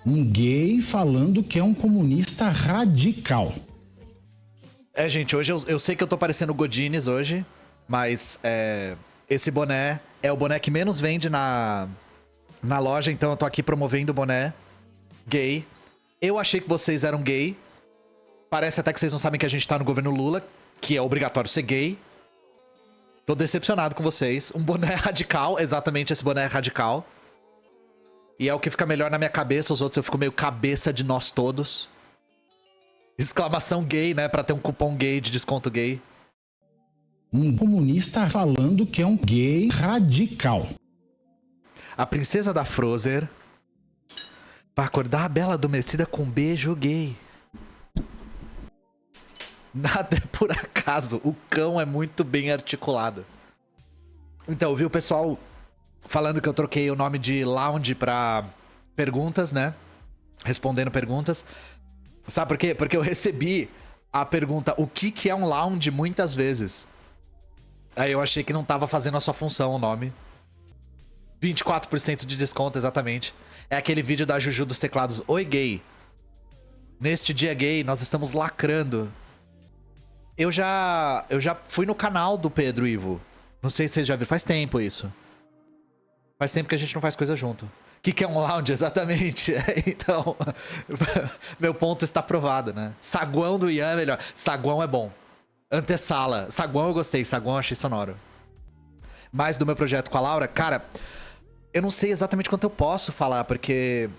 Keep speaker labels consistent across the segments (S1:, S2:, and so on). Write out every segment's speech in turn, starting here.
S1: Um gay falando que é um comunista radical.
S2: Gente, hoje eu sei que eu tô parecendo Godines hoje, mas esse boné é o boné que menos vende na loja, então eu tô aqui promovendo o boné gay. Eu achei que vocês eram gay. Parece até que vocês não sabem que a gente tá no governo Lula, que é obrigatório ser gay. Tô decepcionado com vocês. Um boné radical, exatamente esse boné é radical. E é o que fica melhor na minha cabeça, os outros eu fico meio cabeça de nós todos. Exclamação gay, né? Pra ter um cupom gay de desconto gay.
S1: Um comunista falando que é um gay radical.
S2: A princesa da Frozen vai acordar a bela adormecida com um beijo gay. Nada é por acaso. O cão é muito bem articulado. Então, eu vi o pessoal falando que eu troquei o nome de lounge pra perguntas, né? Respondendo perguntas. Sabe por quê? Porque eu recebi a pergunta, o que é um lounge, muitas vezes. Aí eu achei que não tava fazendo a sua função o nome. 24% de desconto, exatamente. É aquele vídeo da Juju dos teclados. Oi, gay. Neste dia gay, nós estamos lacrando. Eu já fui no canal do Pedro Ivo. Não sei se vocês já viram. Faz tempo isso. Faz tempo que a gente não faz coisa junto. O que é um lounge? Exatamente. Então, meu ponto está provado, né? Saguão do Ian é melhor. Saguão é bom. Antessala. Saguão eu gostei. Saguão eu achei sonoro. Mas do meu projeto com a Laura, cara, eu não sei exatamente quanto eu posso falar, porque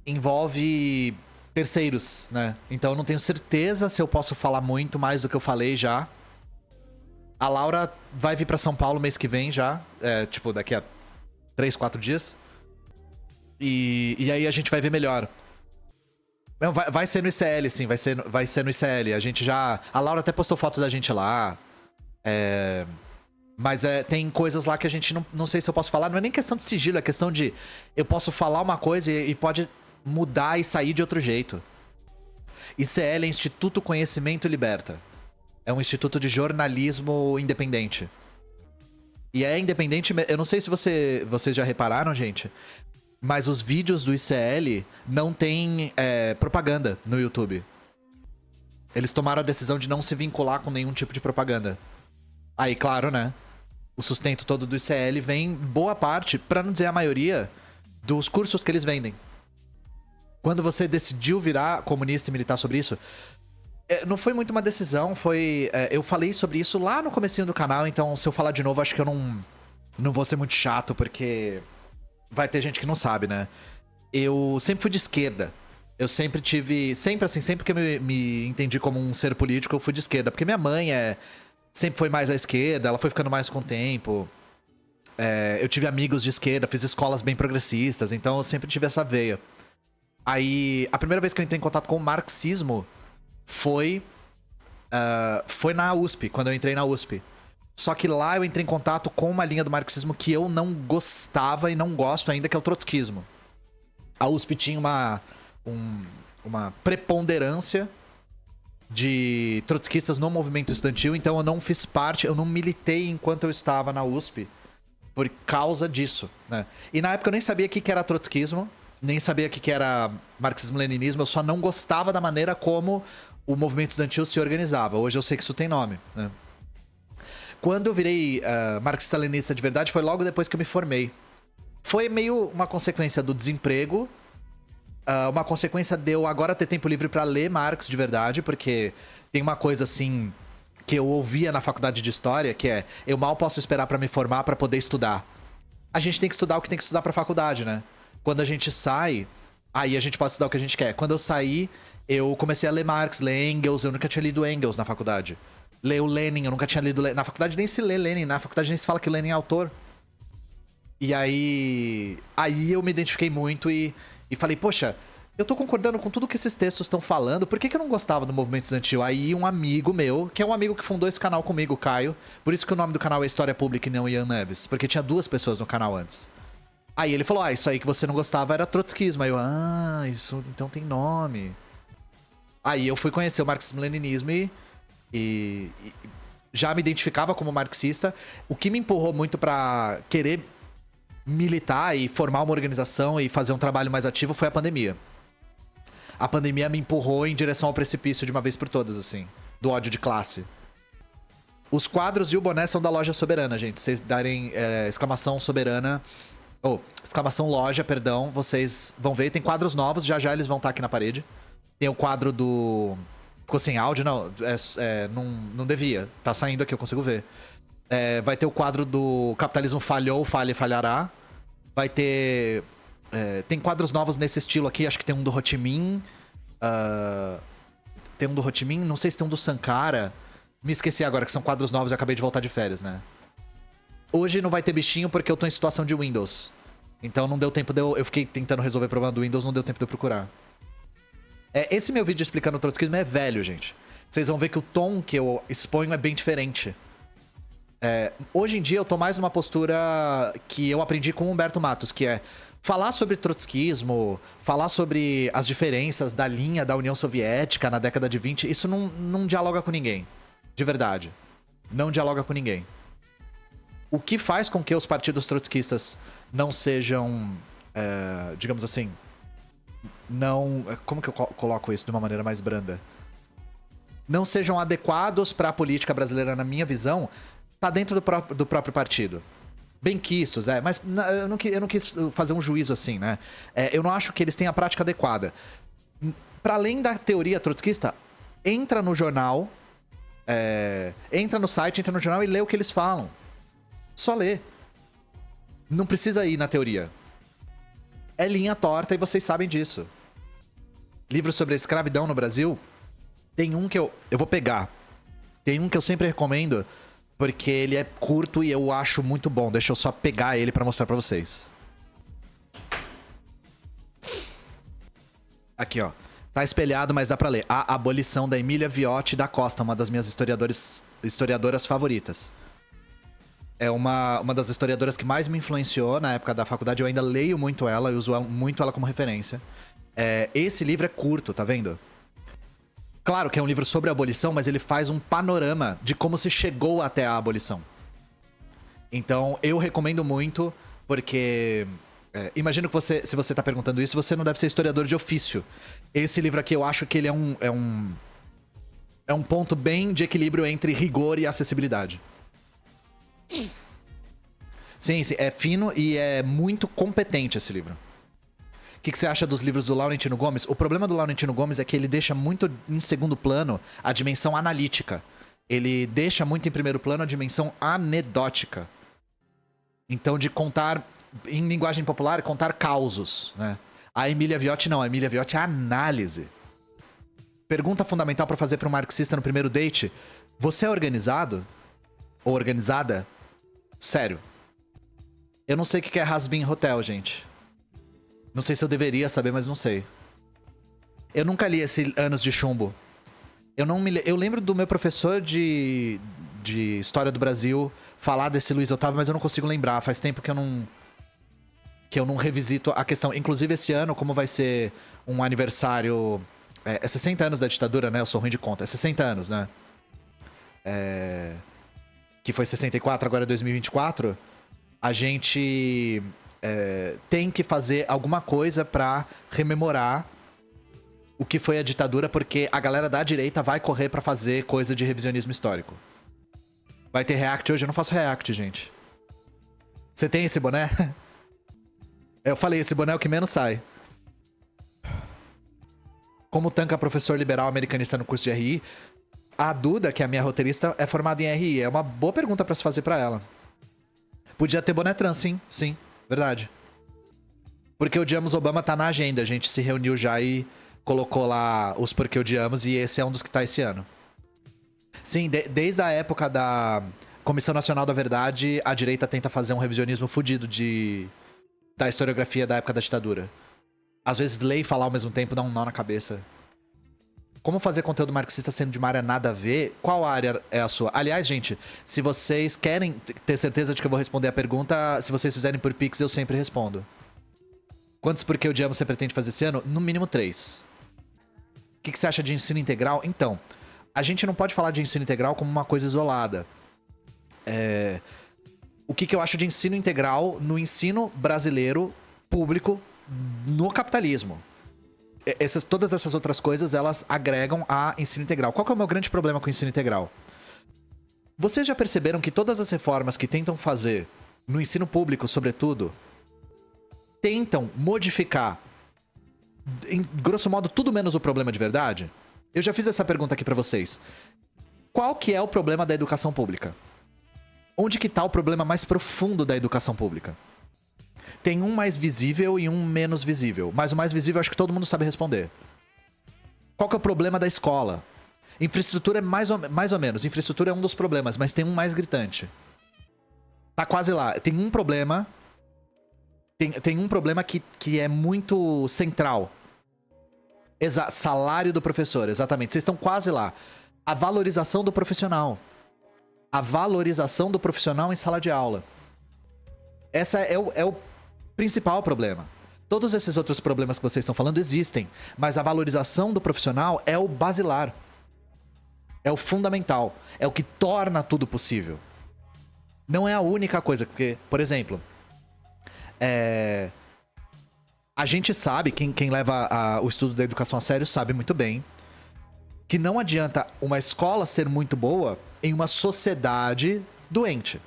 S2: envolve terceiros, né? Então eu não tenho certeza se eu posso falar muito mais do que eu falei já. A Laura vai vir pra São Paulo mês que vem já. Tipo, daqui a 3, 4 dias. E aí a gente vai ver melhor. Não, vai ser no ICL, sim. Vai ser no ICL. A gente já... A Laura até postou foto da gente lá. Mas tem coisas lá que a gente não sei se eu posso falar. Não é nem questão de sigilo, é questão de... Eu posso falar uma coisa e pode mudar e sair de outro jeito. ICL é Instituto Conhecimento Liberta. É um instituto de jornalismo independente. E é independente... Eu não sei se vocês já repararam, gente... Mas os vídeos do ICL não tem propaganda no YouTube. Eles tomaram a decisão de não se vincular com nenhum tipo de propaganda. Aí, claro, né? O sustento todo do ICL vem, boa parte, pra não dizer a maioria, dos cursos que eles vendem. Quando você decidiu virar comunista e militar sobre isso, não foi muito uma decisão, foi... eu falei sobre isso lá no comecinho do canal, então se eu falar de novo, acho que eu não vou ser muito chato, porque... Vai ter gente que não sabe, né? Eu sempre fui de esquerda. Eu sempre tive... Sempre assim, sempre que eu me entendi como um ser político, eu fui de esquerda. Porque minha mãe sempre foi mais à esquerda, ela foi ficando mais com o tempo. Eu tive amigos de esquerda, fiz escolas bem progressistas, então eu sempre tive essa veia. Aí, a primeira vez que eu entrei em contato com o marxismo foi na USP, quando eu entrei na USP. Só que lá eu entrei em contato com uma linha do marxismo que eu não gostava e não gosto ainda, que é o trotskismo. A USP tinha uma preponderância de trotskistas no movimento estudantil, então eu não fiz parte, eu não militei enquanto eu estava na USP por causa disso, né? E na época eu nem sabia o que era trotskismo, nem sabia o que era marxismo-leninismo, eu só não gostava da maneira como o movimento estudantil se organizava. Hoje eu sei que isso tem nome, né? Quando eu virei marxista-leninista de verdade, foi logo depois que eu me formei. Foi meio uma consequência do desemprego, uma consequência de eu agora ter tempo livre pra ler Marx de verdade, porque tem uma coisa assim que eu ouvia na faculdade de História, que é, eu mal posso esperar pra me formar pra poder estudar. A gente tem que estudar o que tem que estudar pra faculdade, né? Quando a gente sai, aí a gente pode estudar o que a gente quer. Quando eu saí, eu comecei a ler Marx, ler Engels, eu nunca tinha lido Engels na faculdade. Ler o Lenin, eu nunca tinha lido... Na faculdade nem se lê Lenin, na faculdade nem se fala que Lenin é autor. E aí eu me identifiquei muito e falei, poxa, eu tô concordando com tudo que esses textos estão falando, por que eu não gostava do movimento estudantil? Aí um amigo meu, que é um amigo que fundou esse canal comigo, o Caio, por isso que o nome do canal é História Pública e não Ian Neves, porque tinha 2 pessoas no canal antes. Aí ele falou, isso aí que você não gostava era trotskismo. Aí eu, isso então tem nome. Aí eu fui conhecer o marxismo-leninismo e já me identificava como marxista. O que me empurrou muito pra querer militar e formar uma organização e fazer um trabalho mais ativo foi a pandemia. a pandemia me empurrou em direção ao precipício de uma vez por todas, assim. Do ódio de classe. Os quadros e o boné são da loja Soberana, gente. Se vocês darem exclamação Soberana... exclamação loja, perdão. Vocês vão ver. Tem quadros novos, já já eles vão estar aqui na parede. Tem o quadro do... Ficou sem áudio? Não, não devia. Tá saindo aqui, eu consigo ver. Vai ter o quadro do Capitalismo Falhou, Falha e Falhará. Vai ter... tem quadros novos nesse estilo aqui. Acho que tem um do Ho Chi Minh. Tem um do Ho Chi Minh. Não sei se tem um do Sankara. Me esqueci agora que são quadros novos e acabei de voltar de férias, né? Hoje não vai ter bichinho porque eu tô em situação de Windows. Então não deu tempo de eu fiquei tentando resolver o problema do Windows, não deu tempo de eu procurar. Esse meu vídeo explicando o trotskismo é velho, gente. Vocês vão ver que o tom que eu exponho é bem diferente. Hoje em dia eu tô mais numa postura que eu aprendi com o Humberto Matos, que é falar sobre trotskismo, falar sobre as diferenças da linha da União Soviética na década de 20, isso não dialoga com ninguém. De verdade. Não dialoga com ninguém. O que faz com que os partidos trotskistas não sejam, digamos assim, não... Como que eu coloco isso de uma maneira mais branda? Não sejam adequados para a política brasileira, na minha visão, tá dentro do próprio partido. Benquistos, mas eu não quis fazer um juízo assim, né? Eu não acho que eles tenham a prática adequada. Para além da teoria trotskista, entra no jornal, entra no site, entra no jornal e lê o que eles falam. Só lê. Não precisa ir na teoria. É linha torta e vocês sabem disso. Livro sobre a escravidão no Brasil, tem um que eu vou pegar. Tem um que eu sempre recomendo, porque ele é curto e eu acho muito bom. Deixa eu só pegar ele pra mostrar pra vocês. Aqui, ó. Tá espelhado, mas dá pra ler. A Abolição, da Emília Viotti da Costa, uma das minhas historiadoras favoritas. É uma das historiadoras que mais me influenciou na época da faculdade. Eu ainda leio muito ela, eu uso muito ela como referência. Esse livro é curto, tá vendo? Claro que é um livro sobre a abolição, mas ele faz um panorama de como se chegou até a abolição. Então, eu recomendo muito, porque... imagino que se você tá perguntando isso, você não deve ser historiador de ofício. Esse livro aqui, eu acho que ele é um ponto bem de equilíbrio entre rigor e acessibilidade. Sim, é fino e é muito competente esse livro. O que você acha dos livros do Laurentino Gomes? O problema do Laurentino Gomes é que ele deixa muito em segundo plano a dimensão analítica. Ele deixa muito em primeiro plano a dimensão anedótica. Então, de contar, em linguagem popular, contar causos, né? A Emília Viotti não. A Emília Viotti é análise. Pergunta fundamental pra fazer pra um marxista no primeiro date. Você é organizado? Ou organizada? Sério. Eu não sei o que é Hasbin Hotel, gente. Não sei se eu deveria saber, mas não sei. Eu nunca li esse Anos de Chumbo. Eu lembro do meu professor de História do Brasil falar desse Luiz Otávio, mas eu não consigo lembrar. Faz tempo que eu não revisito a questão. Inclusive, esse ano, como vai ser um aniversário... 60 anos da ditadura, né? Eu sou ruim de conta. 60 anos, né? Que foi 64, agora é 2024. A gente... tem que fazer alguma coisa pra rememorar o que foi a ditadura, porque a galera da direita vai correr pra fazer coisa de revisionismo histórico. Vai ter react hoje? Eu não faço react, gente. Você tem esse boné? Eu falei, esse boné é o que menos sai. Como tanca professor liberal americanista no curso de RI? A Duda, que é a minha roteirista, é formada em RI. É uma boa pergunta pra se fazer pra ela. Podia ter boné trans, sim. Sim. Verdade. Porque Odiamos Obama tá na agenda. A gente se reuniu já e colocou lá os Porque Odiamos, e esse é um dos que tá esse ano. Sim, desde a época da Comissão Nacional da Verdade, a direita tenta fazer um revisionismo fudido da historiografia da época da ditadura. Às vezes ler e falar ao mesmo tempo dá um nó na cabeça. Como fazer conteúdo marxista sendo de uma área nada a ver? Qual área é a sua? Aliás, gente, se vocês querem ter certeza de que eu vou responder a pergunta, se vocês fizerem por Pix, eu sempre respondo. Quantos Porque Odiamos você pretende fazer esse ano? No mínimo 3. O que você acha de ensino integral? Então, a gente não pode falar de ensino integral como uma coisa isolada. O que eu acho de ensino integral no ensino brasileiro público no capitalismo? Todas essas outras coisas, elas agregam a ensino integral. Qual que é o meu grande problema com o ensino integral? Vocês já perceberam que todas as reformas que tentam fazer, no ensino público, sobretudo, tentam modificar, em grosso modo, tudo menos o problema de verdade? Eu já fiz essa pergunta aqui pra vocês. Qual que é o problema da educação pública? Onde que tá o problema mais profundo da educação pública? Tem um mais visível e um menos visível. Mas o mais visível acho que todo mundo sabe responder. Qual que é o problema da escola? Infraestrutura é mais ou menos. Infraestrutura é um dos problemas, mas tem um mais gritante. Tá quase lá. Tem um problema... Tem um problema que é muito central. Salário do professor, exatamente. Vocês estão quase lá. A valorização do profissional. A valorização do profissional em sala de aula. Essa é o principal problema. Todos esses outros problemas que vocês estão falando existem, mas a valorização do profissional é o basilar. É o fundamental. É o que torna tudo possível. Não é a única coisa, porque, por exemplo, a gente sabe, quem leva o estudo da educação a sério sabe muito bem, que não adianta uma escola ser muito boa em uma sociedade doente.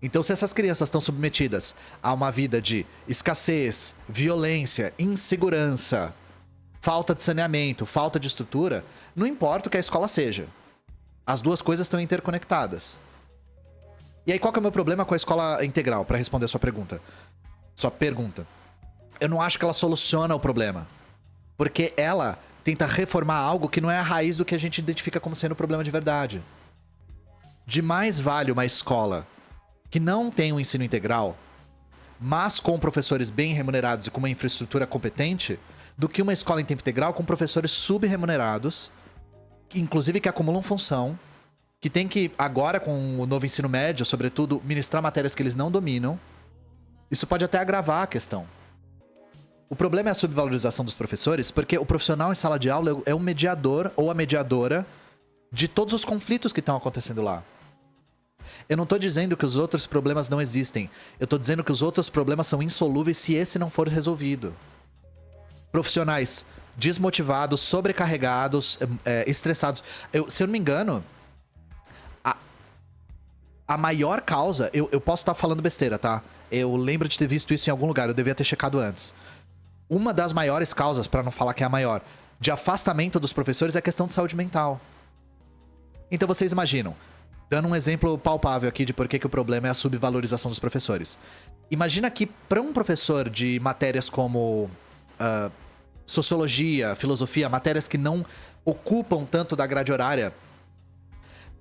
S2: Então, se essas crianças estão submetidas a uma vida de escassez, violência, insegurança, falta de saneamento, falta de estrutura, não importa o que a escola seja. As duas coisas estão interconectadas. E aí, qual que é o meu problema com a escola integral, para responder a sua pergunta? Eu não acho que ela soluciona o problema. Porque ela tenta reformar algo que não é a raiz do que a gente identifica como sendo o problema de verdade. Demais vale uma escola que não tem um ensino integral, mas com professores bem remunerados e com uma infraestrutura competente, do que uma escola em tempo integral com professores subremunerados, inclusive que acumulam função, que tem que, agora com o novo ensino médio, sobretudo, ministrar matérias que eles não dominam. Isso pode até agravar a questão. O problema é a subvalorização dos professores, porque o profissional em sala de aula é um mediador ou a mediadora de todos os conflitos que estão acontecendo lá. Eu não tô dizendo que os outros problemas não existem. Eu tô dizendo que os outros problemas são insolúveis se esse não for resolvido. Profissionais desmotivados, sobrecarregados, estressados. Se eu não me engano, a maior causa... Eu posso estar falando besteira, tá? Eu lembro de ter visto isso em algum lugar. Eu devia ter checado antes. Uma das maiores causas, pra não falar que é a maior, de afastamento dos professores é a questão de saúde mental. Então vocês imaginam, dando um exemplo palpável aqui de por que o problema é a subvalorização dos professores. Imagina que para um professor de matérias como sociologia, filosofia, matérias que não ocupam tanto da grade horária,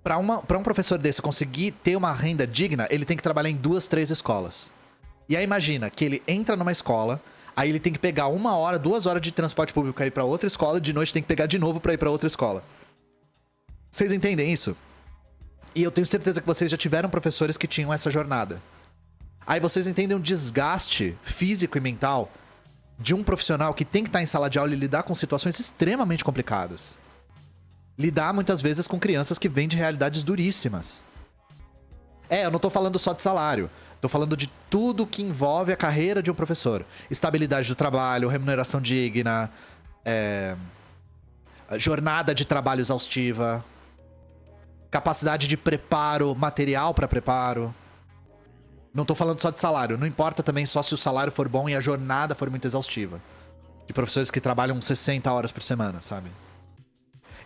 S2: para um professor desse conseguir ter uma renda digna, ele tem que trabalhar em 2, 3 escolas. E aí imagina que ele entra numa escola, aí ele tem que pegar 1 hora, 2 horas de transporte público pra ir pra outra escola, de noite tem que pegar de novo pra ir pra outra escola. Vocês entendem isso? E eu tenho certeza que vocês já tiveram professores que tinham essa jornada. Aí vocês entendem o desgaste físico e mental de um profissional que tem que estar em sala de aula e lidar com situações extremamente complicadas. Lidar muitas vezes com crianças que vêm de realidades duríssimas. Eu não tô falando só de salário. Tô falando de tudo que envolve a carreira de um professor. Estabilidade do trabalho, remuneração digna, jornada de trabalho exaustiva, capacidade de preparo, material para preparo. Não tô falando só de salário. Não importa também só se o salário for bom e a jornada for muito exaustiva. De professores que trabalham 60 horas por semana, sabe?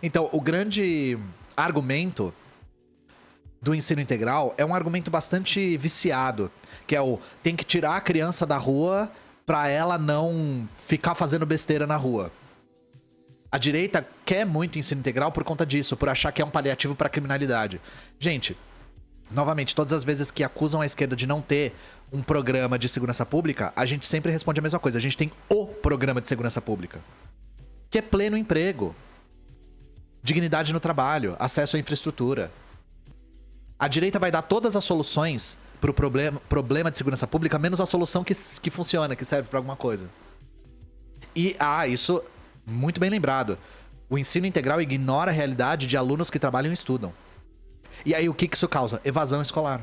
S2: Então, o grande argumento do ensino integral é um argumento bastante viciado, que é tem que tirar a criança da rua pra ela não ficar fazendo besteira na rua. A direita quer muito ensino integral por conta disso, por achar que é um paliativo pra criminalidade. Gente, novamente, todas as vezes que acusam a esquerda de não ter um programa de segurança pública, a gente sempre responde a mesma coisa. A gente tem o programa de segurança pública, que é pleno emprego, dignidade no trabalho, acesso à infraestrutura. A direita vai dar todas as soluções pro problema de segurança pública, menos a solução que funciona, que serve pra alguma coisa. E, isso, muito bem lembrado. O ensino integral ignora a realidade de alunos que trabalham e estudam. E aí, o que isso causa? Evasão escolar.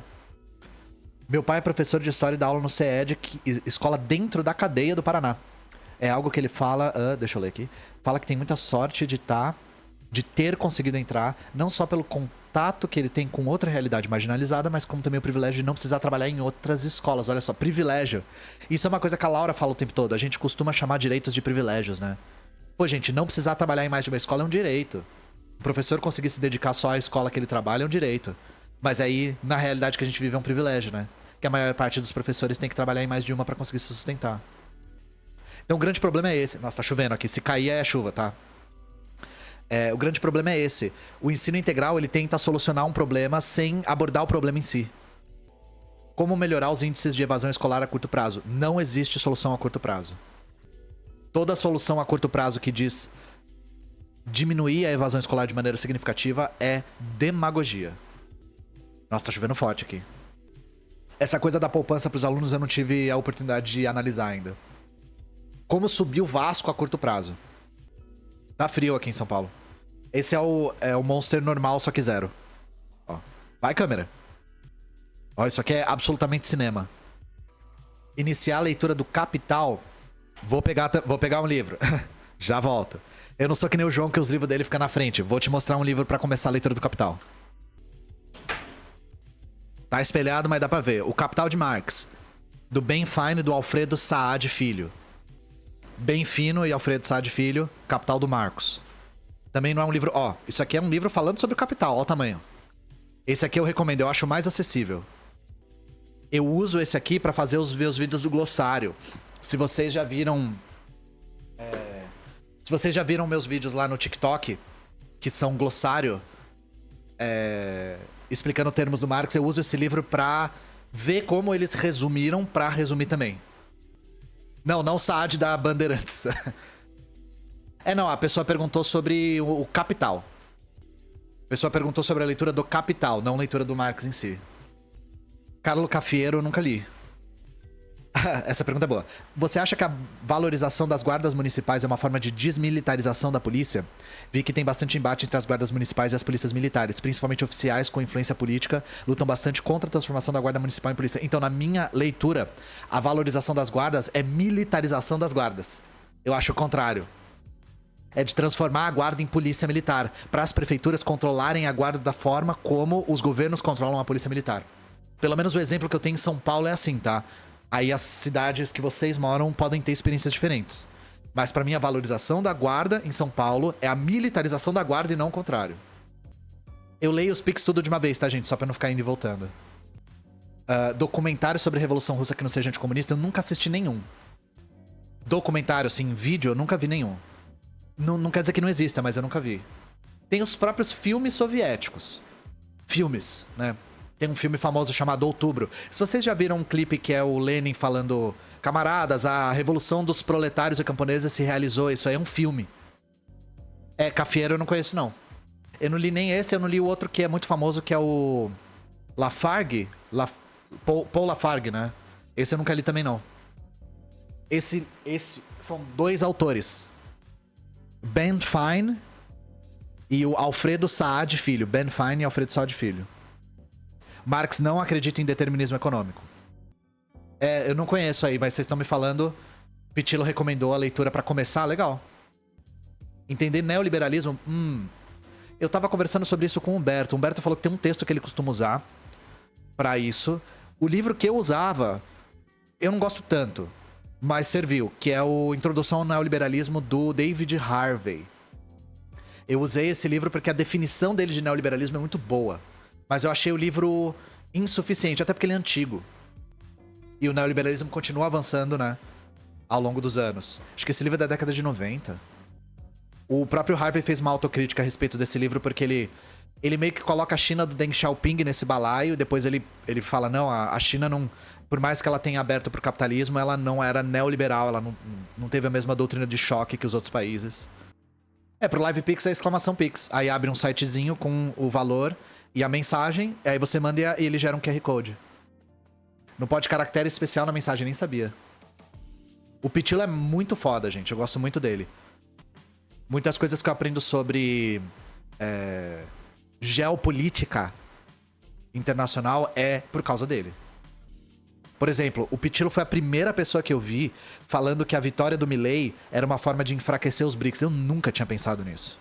S2: Meu pai é professor de História e dá aula no CED, escola dentro da cadeia do Paraná. É algo que ele fala... deixa eu ler aqui. Fala que tem muita sorte de ter conseguido entrar, não só pelo contato que ele tem com outra realidade marginalizada, mas como também o privilégio de não precisar trabalhar em outras escolas. Olha só, privilégio. Isso é uma coisa que a Laura fala o tempo todo. A gente costuma chamar direitos de privilégios, né? Pô, gente, não precisar trabalhar em mais de uma escola é um direito. O professor conseguir se dedicar só à escola que ele trabalha é um direito. Mas aí, na realidade que a gente vive, é um privilégio, né? Que a maior parte dos professores tem que trabalhar em mais de uma pra conseguir se sustentar. Então o grande problema é esse. Nossa, tá chovendo aqui. Se cair é chuva, tá? O grande problema é esse. O ensino integral, ele tenta solucionar um problema sem abordar o problema em si. Como melhorar os índices de evasão escolar a curto prazo? Não existe solução a curto prazo. Toda solução a curto prazo que diz diminuir a evasão escolar de maneira significativa é demagogia. Nossa, tá chovendo forte aqui. Essa coisa da poupança pros alunos eu não tive a oportunidade de analisar ainda. Como subir o Vasco a curto prazo? Tá frio aqui em São Paulo. Esse é o Monster normal, só que zero. Ó. Vai, câmera. Ó, isso aqui é absolutamente cinema. Iniciar a leitura do Capital. Vou pegar um livro. Já volto. Eu não sou que nem o João, que os livros dele ficam na frente. Vou te mostrar um livro pra começar a leitura do Capital. Tá espelhado, mas dá pra ver. O Capital de Marx. Do Ben Fine e do Alfredo Saad Filho. Bem Fino e Alfredo Saad Filho, Capital do Marcos. Também não é um livro... Ó, isso aqui é um livro falando sobre o capital, ó o tamanho. Esse aqui eu recomendo, eu acho mais acessível. Eu uso esse aqui pra fazer os vídeos do glossário. Se vocês já viram... Se vocês já viram meus vídeos lá no TikTok, que são glossário, explicando termos do Marx, eu uso esse livro pra ver como eles resumiram pra resumir também. Não o Saad da Bandeirantes. Não, a pessoa perguntou sobre o Capital. A pessoa perguntou sobre a leitura do Capital, não a leitura do Marx em si. Carlo Cafiero, eu nunca li. Essa pergunta é boa. Você acha que a valorização das guardas municipais é uma forma de desmilitarização da polícia? Vi que tem bastante embate entre as guardas municipais e as polícias militares, principalmente oficiais com influência política, lutam bastante contra a transformação da guarda municipal em polícia. Então, na minha leitura, a valorização das guardas é militarização das guardas. Eu acho o contrário. É de transformar a guarda em polícia militar, para as prefeituras controlarem a guarda da forma como os governos controlam a polícia militar. Pelo menos o exemplo que eu tenho em São Paulo é assim, tá? Aí as cidades que vocês moram podem ter experiências diferentes. Mas pra mim a valorização da guarda em São Paulo é a militarização da guarda e não o contrário. Eu leio os pics tudo de uma vez, tá, gente? Só pra não ficar indo e voltando. Documentário sobre a Revolução Russa que não seja anticomunista, eu nunca assisti nenhum. Documentário, assim, vídeo, eu nunca vi nenhum. Não quer dizer que não exista, mas eu nunca vi. Tem os próprios filmes soviéticos. Filmes, né? Tem um filme famoso chamado Outubro. Se vocês já viram um clipe que é o Lenin falando... Camaradas, a revolução dos proletários e camponeses se realizou. Isso aí é um filme. Cafiero eu não conheço, não. Eu não li nem esse, eu não li o outro que é muito famoso, que é o... Lafargue? Paul Lafargue, né? Esse eu nunca li também, não. Esse são dois autores. Ben Fine e o Alfredo Saad Filho. Ben Fine e Alfredo Saad Filho. Marx não acredita em determinismo econômico. Eu não conheço aí, mas vocês estão me falando. Pitilo recomendou a leitura pra começar, legal. Entender neoliberalismo? Eu tava conversando sobre isso com o Humberto. O Humberto falou que tem um texto que ele costuma usar pra isso. O livro que eu usava, eu não gosto tanto, mas serviu, que é o Introdução ao Neoliberalismo do David Harvey. Eu usei esse livro porque a definição dele de neoliberalismo é muito boa. Mas eu achei o livro insuficiente, até porque ele é antigo. E o neoliberalismo continua avançando, né? Ao longo dos anos. Acho que esse livro é da década de 90. O próprio Harvey fez uma autocrítica a respeito desse livro, porque ele meio que coloca a China do Deng Xiaoping nesse balaio, e depois ele fala, não, a China não... Por mais que ela tenha aberto pro capitalismo, ela não era neoliberal, ela não teve a mesma doutrina de choque que os outros países. Pro LivePix é exclamação Pix. Aí abre um sitezinho com o valor e a mensagem, aí você manda e ele gera um QR Code. Não pode caractere especial na mensagem, nem sabia. O Pitilo é muito foda, gente. Eu gosto muito dele. Muitas coisas que eu aprendo sobre geopolítica internacional é por causa dele. Por exemplo, o Pitillo foi a primeira pessoa que eu vi falando que a vitória do Milei era uma forma de enfraquecer os BRICS. Eu nunca tinha pensado nisso.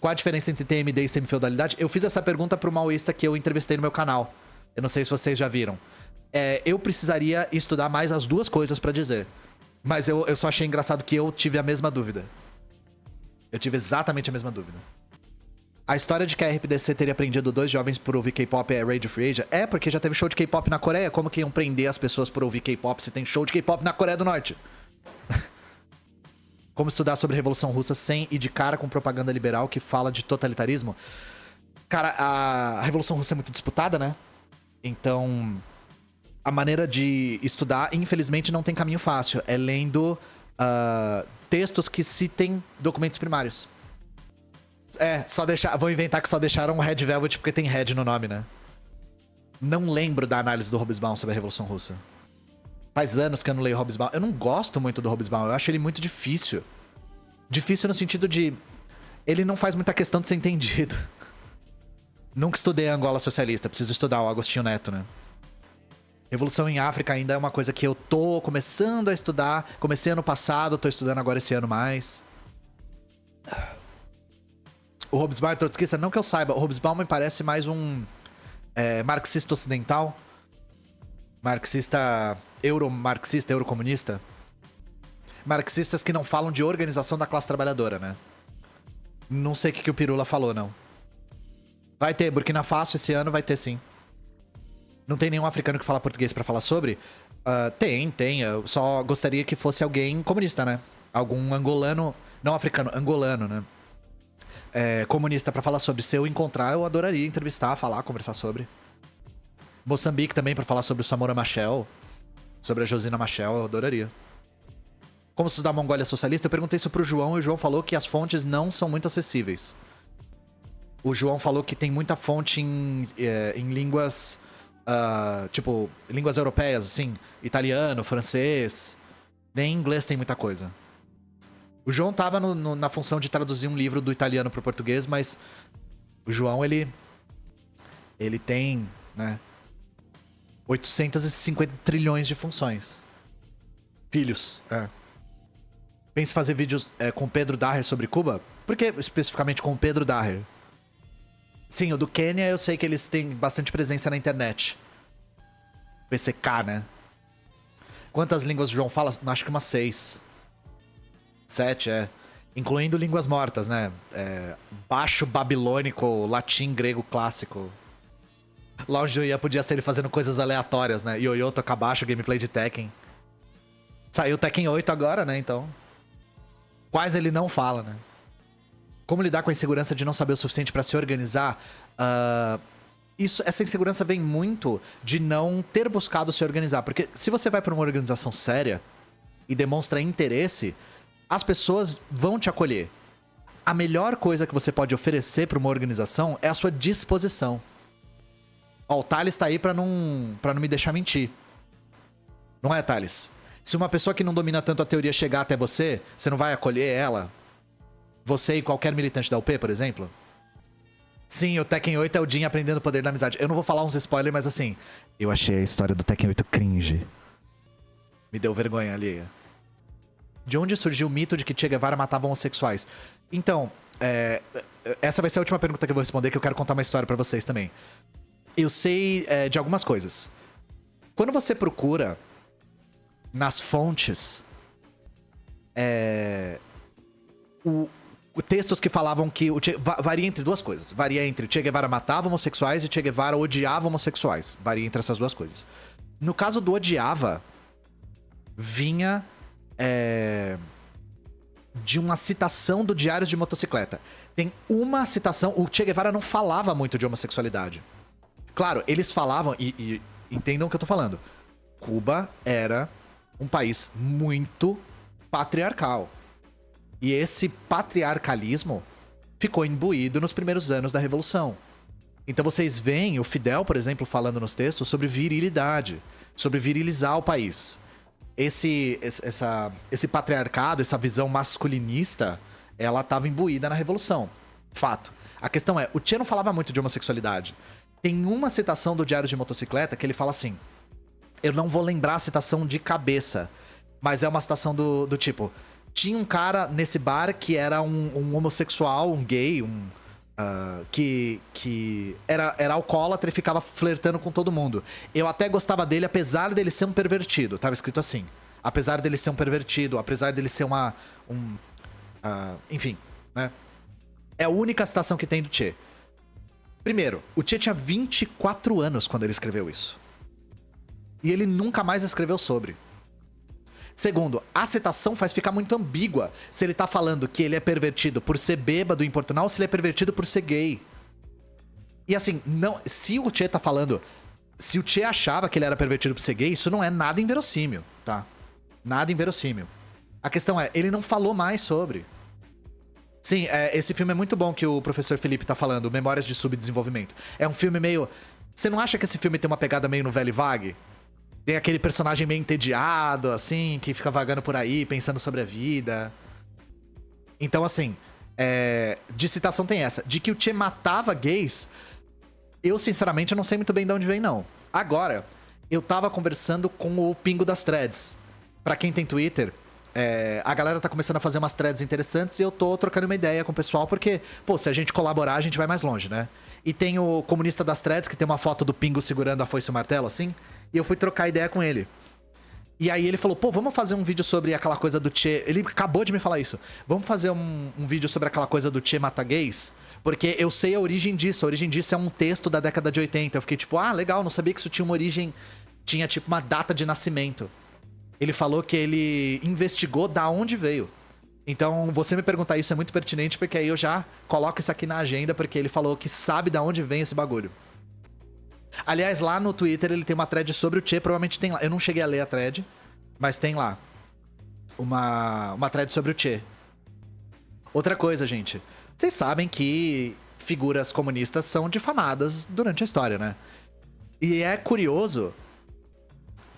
S2: Qual a diferença entre TMD e semifeudalidade? Eu fiz essa pergunta pro maoísta que eu entrevistei no meu canal. Eu não sei se vocês já viram. Eu precisaria estudar mais as duas coisas pra dizer. Mas eu só achei engraçado que eu tive a mesma dúvida. Eu tive exatamente a mesma dúvida. A história de que a RPDC teria prendido 2 jovens por ouvir K-pop é Radio Free Asia? É, porque já teve show de K-pop na Coreia. Como que iam prender as pessoas por ouvir K-pop se tem show de K-pop na Coreia do Norte? Como estudar sobre a Revolução Russa sem ir de cara com propaganda liberal que fala de totalitarismo? Cara, a Revolução Russa é muito disputada, né? Então, a maneira de estudar, infelizmente, não tem caminho fácil. É lendo textos que citem documentos primários. Vou inventar que só deixaram Red Velvet porque tem Red no nome, né? Não lembro da análise do Hobsbawm sobre a Revolução Russa. Faz anos que eu não leio Hobsbawm. Eu não gosto muito do Hobsbawm. Eu acho ele muito difícil. Difícil no sentido de... Ele não faz muita questão de ser entendido. Nunca estudei a Angola socialista. Preciso estudar o Agostinho Neto, né? Revolução em África ainda é uma coisa que eu tô começando a estudar. Comecei ano passado, tô estudando agora esse ano mais. O Hobsbawm é trotskista? Não que eu saiba. O Hobsbawm me parece mais um marxista ocidental. Marxista... Euromarxista, eurocomunista. Marxistas que não falam de organização da classe trabalhadora, né? Não sei o que o Pirula falou, não. Vai ter, Burkina Faso esse ano vai ter sim. Não tem nenhum africano que fala português pra falar sobre? Tem. Eu só gostaria que fosse alguém comunista, né? Algum angolano... Não africano, angolano, né? Comunista pra falar sobre. Se eu encontrar, eu adoraria entrevistar, falar, conversar sobre. Moçambique também pra falar sobre o Samora Machel. Sobre a Josina Machel, eu adoraria. Como estudar a Mongólia socialista? Eu perguntei isso pro João e o João falou que as fontes não são muito acessíveis. O João falou que tem muita fonte em línguas... tipo, línguas europeias, assim. Italiano, francês. Nem em inglês tem muita coisa. O João tava na função de traduzir um livro do italiano pro português, mas... O João, ele tem, né... 850 trilhões de funções. Filhos, Pense em fazer vídeos com Pedro Daher sobre Cuba? Por que especificamente com Pedro Daher? Sim, o do Quênia eu sei que eles têm bastante presença na internet. PCK, né? Quantas línguas o João fala? Acho que umas 6. 7, Incluindo línguas mortas, né? Baixo babilônico, latim, grego clássico. Lounge Yoya podia ser ele fazendo coisas aleatórias, né? Yoyo, tocar baixo, gameplay de Tekken. Saiu Tekken 8 agora, né? Então... Quais ele não fala, né? Como lidar com a insegurança de não saber o suficiente pra se organizar? Essa insegurança vem muito de não ter buscado se organizar. Porque se você vai pra uma organização séria e demonstra interesse, as pessoas vão te acolher. A melhor coisa que você pode oferecer pra uma organização é a sua disposição. Ó, o Thales tá aí pra não me deixar mentir. Não é, Thales? Se uma pessoa que não domina tanto a teoria chegar até você, você não vai acolher ela? Você e qualquer militante da UP, por exemplo? Sim, o Tekken 8 é o Jin aprendendo o poder da amizade. Eu não vou falar uns spoilers, mas assim... Eu achei a história do Tekken 8 cringe. Me deu vergonha alheia. De onde surgiu o mito de que Che Guevara matava homossexuais? Então, essa vai ser a última pergunta que eu vou responder, que eu quero contar uma história pra vocês também. Eu sei de algumas coisas. Quando você procura nas fontes textos que falavam que varia entre duas coisas. Varia entre Che Guevara matava homossexuais e Che Guevara odiava homossexuais. Varia entre essas duas coisas. No caso do odiava, vinha de uma citação do Diário de Motocicleta. Tem uma citação... O Che Guevara não falava muito de homossexualidade. Claro, eles falavam, e entendam o que eu tô falando. Cuba era um país muito patriarcal. E esse patriarcalismo ficou imbuído nos primeiros anos da Revolução. Então vocês veem o Fidel, por exemplo, falando nos textos sobre virilidade, sobre virilizar o país. Esse patriarcado, essa visão masculinista, ela estava imbuída na Revolução. Fato. A questão é, o Che não falava muito de homossexualidade. Tem uma citação do Diário de Motocicleta que ele fala assim... Eu não vou lembrar a citação de cabeça, mas é uma citação do tipo... Tinha um cara nesse bar que era um homossexual, um gay, que era alcoólatra e ficava flertando com todo mundo. Eu até gostava dele, apesar dele ser um pervertido. Tava escrito assim. Apesar dele ser um pervertido, apesar dele ser enfim, né? É a única citação que tem do Che. Primeiro, o Che tinha 24 anos quando ele escreveu isso. E ele nunca mais escreveu sobre. Segundo, a citação faz ficar muito ambígua se ele tá falando que ele é pervertido por ser bêbado em Portugal ou se ele é pervertido por ser gay. E assim, não, se o Che tá falando... Se o Che achava que ele era pervertido por ser gay, isso não é nada inverossímil, tá? Nada inverossímil. A questão é, ele não falou mais sobre. Sim, esse filme é muito bom que o professor Felipe tá falando, Memórias de Subdesenvolvimento. É um filme meio... Você não acha que esse filme tem uma pegada meio novela e vague? Tem aquele personagem meio entediado, assim, que fica vagando por aí, pensando sobre a vida. Então, assim, de citação tem essa. De que o Che matava gays, eu, sinceramente, não sei muito bem de onde vem, não. Agora, eu tava conversando com o Pingo das Threads. Pra quem tem Twitter, a galera tá começando a fazer umas threads interessantes e eu tô trocando uma ideia com o pessoal, porque, pô, se a gente colaborar, a gente vai mais longe, né? E tem o comunista das threads, que tem uma foto do Pingo segurando a foice e o martelo, assim... E eu fui trocar ideia com ele. E aí ele falou, pô, vamos fazer um vídeo sobre aquela coisa do Che... Ele acabou de me falar isso. Vamos fazer um vídeo sobre aquela coisa do Che mata gays? Porque eu sei a origem disso. A origem disso é um texto da década de 80. Eu fiquei tipo, legal, não sabia que isso tinha uma origem... Tinha tipo uma data de nascimento. Ele falou que ele investigou da onde veio. Então, você me perguntar isso é muito pertinente, porque aí eu já coloco isso aqui na agenda, porque ele falou que sabe da onde vem esse bagulho. Aliás, lá no Twitter ele tem uma thread sobre o Che, provavelmente tem lá. Eu não cheguei a ler a thread, mas tem lá uma thread sobre o Che. Outra coisa, gente. Vocês sabem que figuras comunistas são difamadas durante a história, né? E é curioso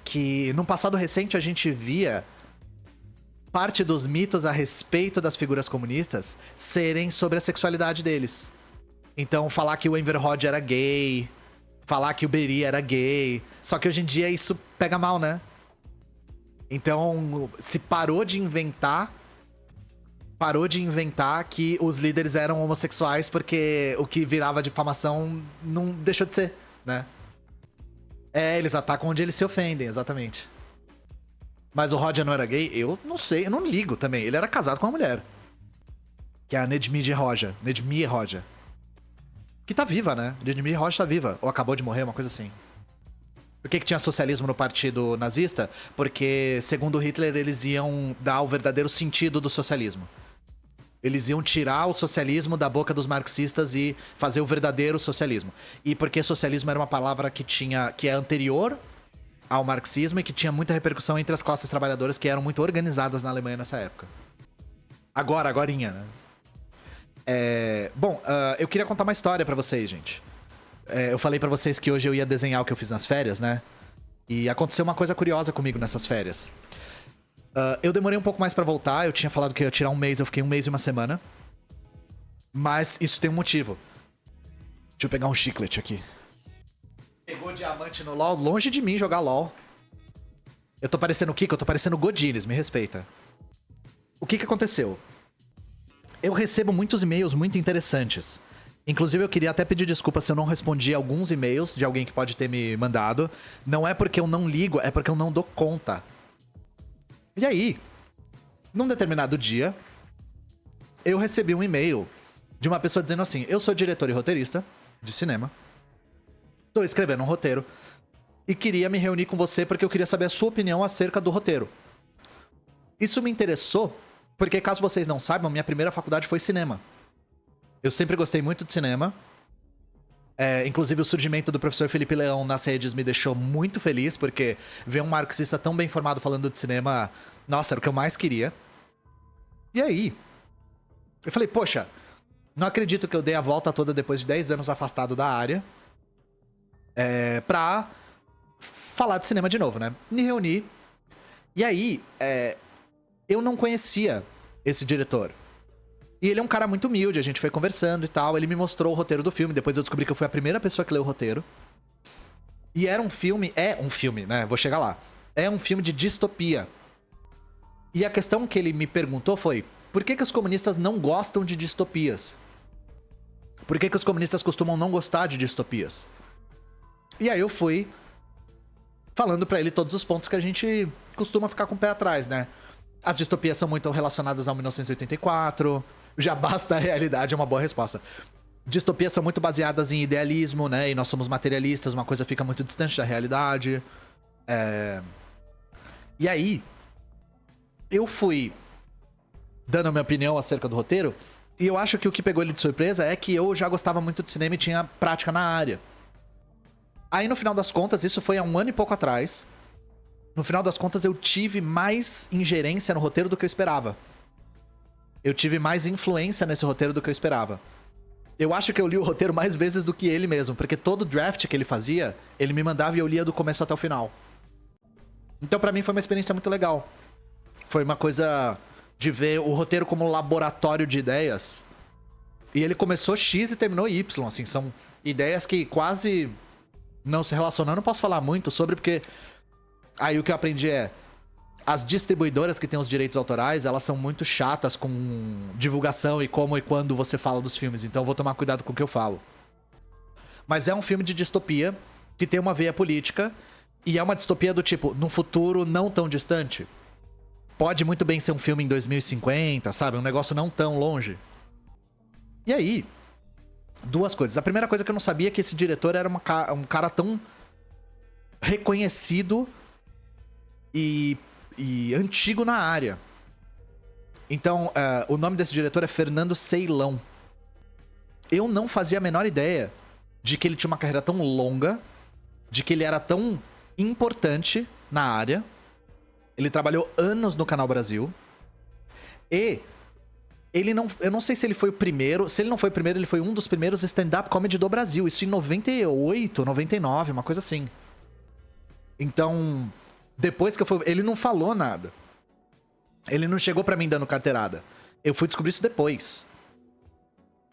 S2: que no passado recente a gente via parte dos mitos a respeito das figuras comunistas serem sobre a sexualidade deles. Então, falar que o Enver Hoxha era gay... Falar que o Beria era gay. Só que hoje em dia isso pega mal, né? Então, se parou de inventar que os líderes eram homossexuais porque o que virava difamação não deixou de ser, né? Eles atacam onde eles se ofendem, exatamente. Mas o Hoxha não era gay? Eu não sei, eu não ligo também. Ele era casado com uma mulher. Que é a Nedmie Hoxha. Que tá viva, né? Nedmie Hoxha tá viva. Ou acabou de morrer, uma coisa assim. Por que tinha socialismo no partido nazista? Porque, segundo Hitler, eles iam dar o verdadeiro sentido do socialismo. Eles iam tirar o socialismo da boca dos marxistas e fazer o verdadeiro socialismo. E porque socialismo era uma palavra que é anterior ao marxismo e que tinha muita repercussão entre as classes trabalhadoras que eram muito organizadas na Alemanha nessa época. Agorinha, né? Eu queria contar uma história pra vocês, gente. Eu falei pra vocês que hoje eu ia desenhar o que eu fiz nas férias, né? E aconteceu uma coisa curiosa comigo nessas férias. Eu demorei um pouco mais pra voltar. Eu tinha falado que eu ia tirar um mês, eu fiquei 1 mês e 1 semana. Mas isso tem um motivo. Deixa eu pegar um chiclete aqui. Pegou diamante no LoL, longe de mim jogar LoL. Eu tô parecendo o Kiko? Eu tô parecendo o Godines, me respeita. O que aconteceu? Eu recebo muitos e-mails muito interessantes. Inclusive, eu queria até pedir desculpa se eu não respondi alguns e-mails de alguém que pode ter me mandado. Não é porque eu não ligo, é porque eu não dou conta. E aí, num determinado dia, eu recebi um e-mail de uma pessoa dizendo assim: eu sou diretor e roteirista de cinema. Tô escrevendo um roteiro e queria me reunir com você porque eu queria saber a sua opinião acerca do roteiro. Isso me interessou porque, caso vocês não saibam, minha primeira faculdade foi cinema. Eu sempre gostei muito de cinema. Inclusive, o surgimento do professor Felipe Leão nas redes me deixou muito feliz, porque ver um marxista tão bem formado falando de cinema, nossa, era o que eu mais queria. E aí, eu falei, poxa, não acredito que eu dei a volta toda depois de 10 anos afastado da área pra falar de cinema de novo, né? Me reuni. E aí, eu não conhecia esse diretor. E ele é um cara muito humilde, a gente foi conversando e tal. Ele me mostrou o roteiro do filme, depois eu descobri que eu fui a primeira pessoa que leu o roteiro. E era um filme... É um filme, né? Vou chegar lá. É um filme de distopia. E a questão que ele me perguntou foi... Por que os comunistas não gostam de distopias? Por que os comunistas costumam não gostar de distopias? E aí eu fui falando pra ele todos os pontos que a gente costuma ficar com o pé atrás, né? As distopias são muito relacionadas ao 1984. Já basta a realidade, é uma boa resposta. Distopias são muito baseadas em idealismo, né? E nós somos materialistas, uma coisa fica muito distante da realidade. E aí, eu fui dando a minha opinião acerca do roteiro. E eu acho que o que pegou ele de surpresa é que eu já gostava muito de cinema e tinha prática na área. Aí, no final das contas, isso foi há 1 ano e pouco atrás. No final das contas, eu tive mais ingerência no roteiro do que eu esperava. Eu tive mais influência nesse roteiro do que eu esperava. Eu acho que eu li o roteiro mais vezes do que ele mesmo, porque todo draft que ele fazia, ele me mandava e eu lia do começo até o final. Então, pra mim, foi uma experiência muito legal. Foi uma coisa de ver o roteiro como um laboratório de ideias. E ele começou X e terminou Y, assim. São ideias que quase não se relacionam. Eu não posso falar muito sobre, porque aí o que eu aprendi é... As distribuidoras que têm os direitos autorais, elas são muito chatas com divulgação e como e quando você fala dos filmes. Então eu vou tomar cuidado com o que eu falo. Mas é um filme de distopia que tem uma veia política. E é uma distopia do tipo, num futuro não tão distante. Pode muito bem ser um filme em 2050, sabe? Um negócio não tão longe. E aí, 2 coisas. A primeira coisa que eu não sabia é que esse diretor era um cara tão reconhecido e antigo na área. Então, o nome desse diretor é Fernando Ceilão. Eu não fazia a menor ideia de que ele tinha uma carreira tão longa, de que ele era tão importante na área. Ele trabalhou anos no Canal Brasil. E ele não... Eu não sei se ele foi o primeiro. Se ele não foi o primeiro, ele foi um dos primeiros stand-up comedy do Brasil. Isso em 98, 99, uma coisa assim. Então, depois que eu fui... Ele não falou nada. Ele não chegou pra mim dando carteirada. Eu fui descobrir isso depois.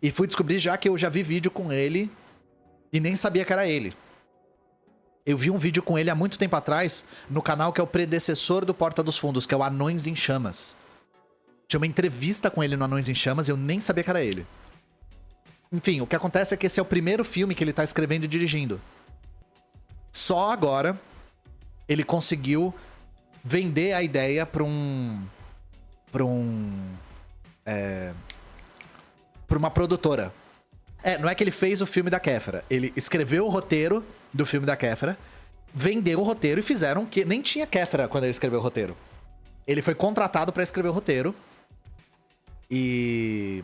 S2: E fui descobrir já que eu já vi vídeo com ele e nem sabia que era ele. Eu vi um vídeo com ele há muito tempo atrás no canal que é o predecessor do Porta dos Fundos, que é o Anões em Chamas. Tinha uma entrevista com ele no Anões em Chamas e eu nem sabia que era ele. Enfim, o que acontece é que esse é o primeiro filme que ele tá escrevendo e dirigindo. Só agora ele conseguiu vender a ideia pra uma produtora. Não é que ele fez o filme da Kéfera. Ele escreveu o roteiro do filme da Kéfera, vendeu o roteiro e fizeram que... Nem tinha Kéfera quando ele escreveu o roteiro. Ele foi contratado pra escrever o roteiro e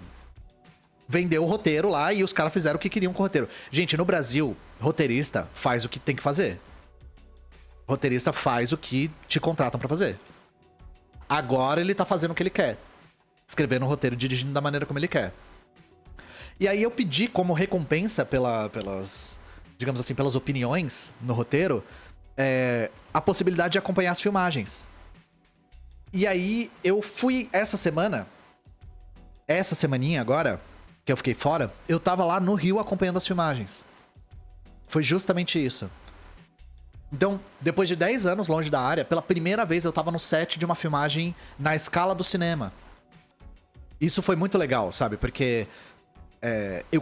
S2: vendeu o roteiro lá e os caras fizeram o que queriam com o roteiro. Gente, no Brasil, roteirista faz o que tem que fazer. Roteirista faz o que te contratam pra fazer. Agora ele tá fazendo o que ele quer. Escrevendo o roteiro, dirigindo da maneira como ele quer. E aí eu pedi como recompensa pelas, digamos assim, pelas opiniões no roteiro, a possibilidade de acompanhar as filmagens. E aí eu fui essa semaninha agora, que eu fiquei fora, eu tava lá no Rio acompanhando as filmagens. Foi justamente isso. Então, depois de 10 anos longe da área, pela primeira vez eu tava no set de uma filmagem na escala do cinema. Isso foi muito legal, sabe? Porque eu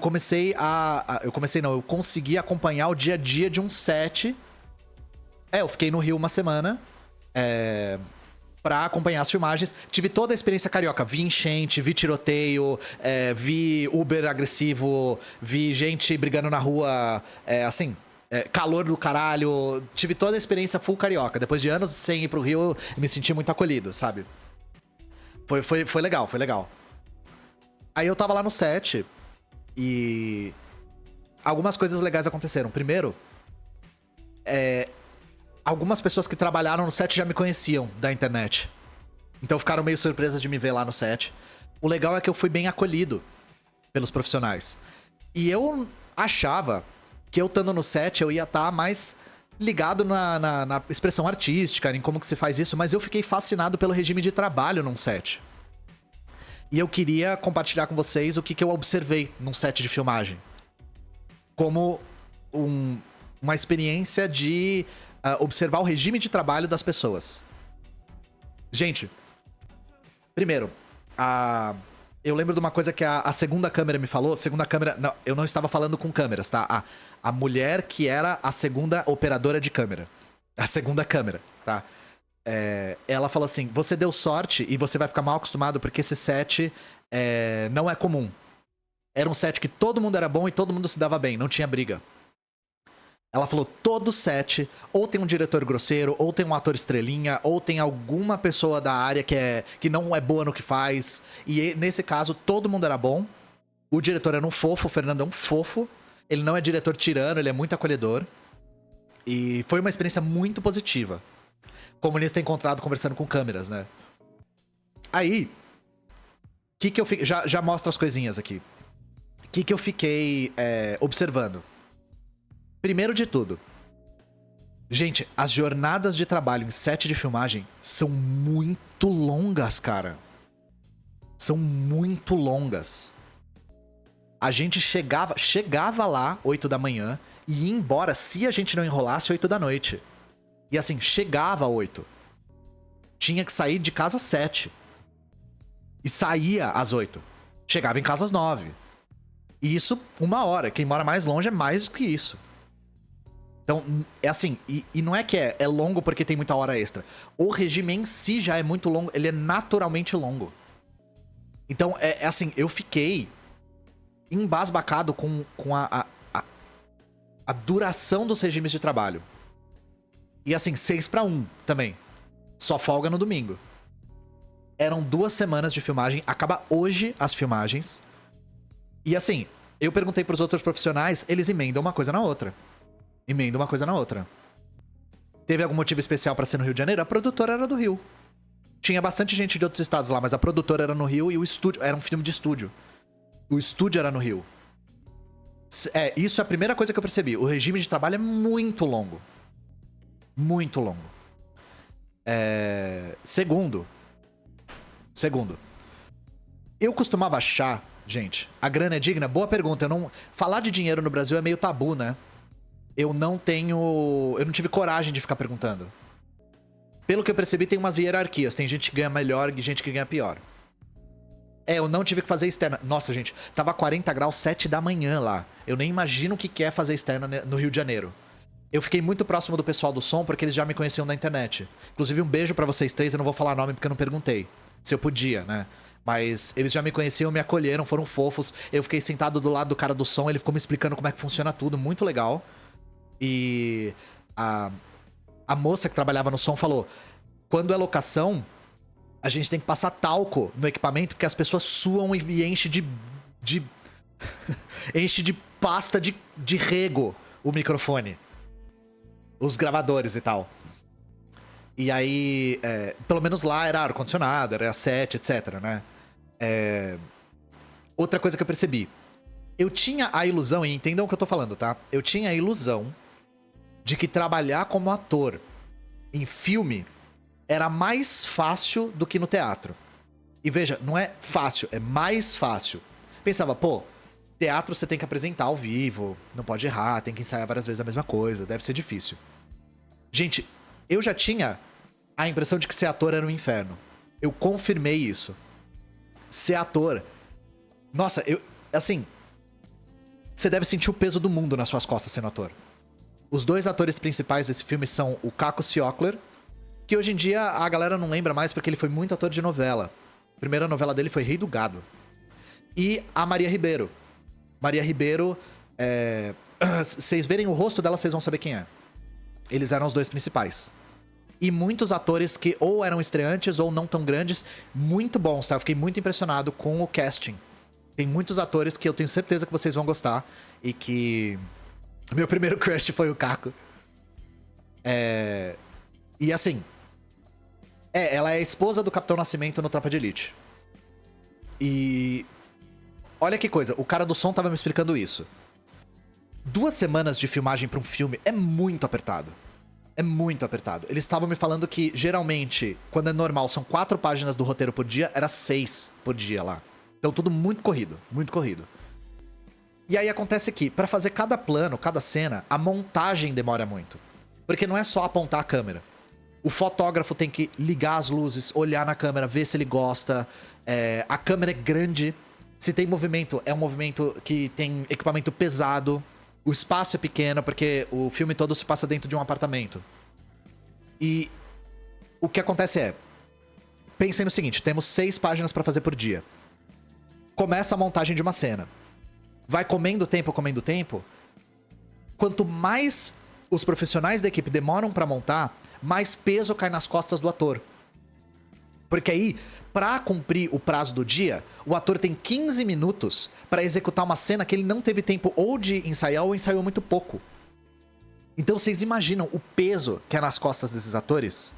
S2: consegui acompanhar o dia a dia de um set. Eu fiquei no Rio uma semana pra acompanhar as filmagens. Tive toda a experiência carioca. Vi enchente, vi tiroteio, vi Uber agressivo, vi gente brigando na rua, calor do caralho. Tive toda a experiência full carioca. Depois de anos sem ir pro Rio, eu me senti muito acolhido, sabe? Foi legal, foi legal. Aí eu tava lá no set e algumas coisas legais aconteceram. Primeiro, algumas pessoas que trabalharam no set já me conheciam da internet. Então ficaram meio surpresas de me ver lá no set. O legal é que eu fui bem acolhido pelos profissionais. E eu achava que eu estando no set eu ia estar mais ligado na expressão artística, em como que se faz isso, mas eu fiquei fascinado pelo regime de trabalho num set. E eu queria compartilhar com vocês o que eu observei num set de filmagem. Como um uma experiência de observar o regime de trabalho das pessoas. Gente, primeiro, eu lembro de uma coisa que a segunda câmera me falou. Segunda câmera... Não, eu não estava falando com câmeras, tá? A mulher que era a segunda operadora de câmera. A segunda câmera, tá? Ela falou assim, você deu sorte e você vai ficar mal acostumado porque esse set não é comum. Era um set que todo mundo era bom e todo mundo se dava bem, não tinha briga. Ela falou, todo set, ou tem um diretor grosseiro, ou tem um ator estrelinha, ou tem alguma pessoa da área que não é boa no que faz. E nesse caso, todo mundo era bom. O diretor era um fofo, o Fernando é um fofo. Ele não é diretor tirano, ele é muito acolhedor. E foi uma experiência muito positiva. Como eles têm encontrado conversando com câmeras, né? Aí, que eu fiquei... Já mostro as coisinhas aqui. O que eu fiquei observando? Primeiro de tudo, gente, as jornadas de trabalho em set de filmagem são muito longas, cara. São muito longas. A gente chegava lá 8 da manhã e ia embora, se a gente não enrolasse, 8 da noite. E assim, chegava 8. Tinha que sair de casa às 7. E saía às 8. Chegava em casa às 9. E isso, 1 hora. Quem mora mais longe é mais do que isso. Então, é assim, e não é que é longo porque tem muita hora extra. O regime em si já é muito longo, ele é naturalmente longo. Então, é assim, eu fiquei embasbacado com a duração dos regimes de trabalho. E assim, 6-1 também. Só folga no domingo. Eram 2 semanas de filmagem, acaba hoje as filmagens. E assim, eu perguntei pros outros profissionais, eles emendam uma coisa na outra. Emenda uma coisa na outra. Teve algum motivo especial pra ser no Rio de Janeiro? A produtora era do Rio. Tinha bastante gente de outros estados lá, mas a produtora era no Rio e o estúdio... Era um filme de estúdio. O estúdio era no Rio. Isso é a primeira coisa que eu percebi. O regime de trabalho é muito longo. Muito longo. Segundo. Eu costumava achar... Gente, a grana é digna? Boa pergunta. Falar de dinheiro no Brasil é meio tabu, né? Eu não tive coragem de ficar perguntando. Pelo que eu percebi, tem umas hierarquias. Tem gente que ganha melhor e gente que ganha pior. Eu não tive que fazer externa. Nossa, gente, tava 40 graus, 7 da manhã lá. Eu nem imagino o que é fazer externa no Rio de Janeiro. Eu fiquei muito próximo do pessoal do som, porque eles já me conheciam na internet. Inclusive, um beijo pra vocês 3, eu não vou falar nome porque eu não perguntei. Se eu podia, né? Mas eles já me conheciam, me acolheram, foram fofos. Eu fiquei sentado do lado do cara do som, ele ficou me explicando como é que funciona tudo, muito legal. E a moça que trabalhava no som falou, quando é locação, a gente tem que passar talco no equipamento, porque as pessoas suam e enche de enche de pasta de rego o microfone. Os gravadores e tal. E aí, pelo menos lá era ar-condicionado, era set, etc, né? Outra coisa que eu percebi. Eu tinha a ilusão, e entendam o que eu tô falando, tá? Eu tinha a ilusão de que trabalhar como ator em filme era mais fácil do que no teatro. E veja, não é fácil, é mais fácil. Pensava, pô, teatro você tem que apresentar ao vivo, não pode errar, tem que ensaiar várias vezes a mesma coisa, deve ser difícil. Gente, eu já tinha a impressão de que ser ator era um inferno. Eu confirmei isso. Ser ator... Nossa, assim... Você deve sentir o peso do mundo nas suas costas sendo ator. Os 2 atores principais desse filme são o Caco Ciocler, que hoje em dia a galera não lembra mais porque ele foi muito ator de novela. A primeira novela dele foi Rei do Gado. E a Maria Ribeiro. Maria Ribeiro, vocês verem o rosto dela, vocês vão saber quem é. Eles eram os 2 principais. E muitos atores que ou eram estreantes ou não tão grandes, muito bons, tá? Eu fiquei muito impressionado com o casting. Tem muitos atores que eu tenho certeza que vocês vão gostar e que... Meu primeiro crush foi o Caco. E assim... ela é a esposa do Capitão Nascimento no Tropa de Elite. E... Olha que coisa, o cara do som tava me explicando isso. 2 semanas de filmagem pra um filme é muito apertado. É muito apertado. Eles estavam me falando que, geralmente, quando é normal, são 4 páginas do roteiro por dia, era 6 por dia lá. Então tudo muito corrido, muito corrido. E aí acontece que, pra fazer cada plano, cada cena, a montagem demora muito. Porque não é só apontar a câmera. O fotógrafo tem que ligar as luzes, olhar na câmera, ver se ele gosta. A câmera é grande. Se tem movimento, é um movimento que tem equipamento pesado. O espaço é pequeno, porque o filme todo se passa dentro de um apartamento. E o que acontece é... Pensem no seguinte, temos 6 páginas pra fazer por dia. Começa a montagem de uma cena. Vai comendo tempo. Quanto mais os profissionais da equipe demoram pra montar, mais peso cai nas costas do ator. Porque aí, pra cumprir o prazo do dia, o ator tem 15 minutos pra executar uma cena que ele não teve tempo ou de ensaiar ou ensaiou muito pouco. Então vocês imaginam o peso que é nas costas desses atores?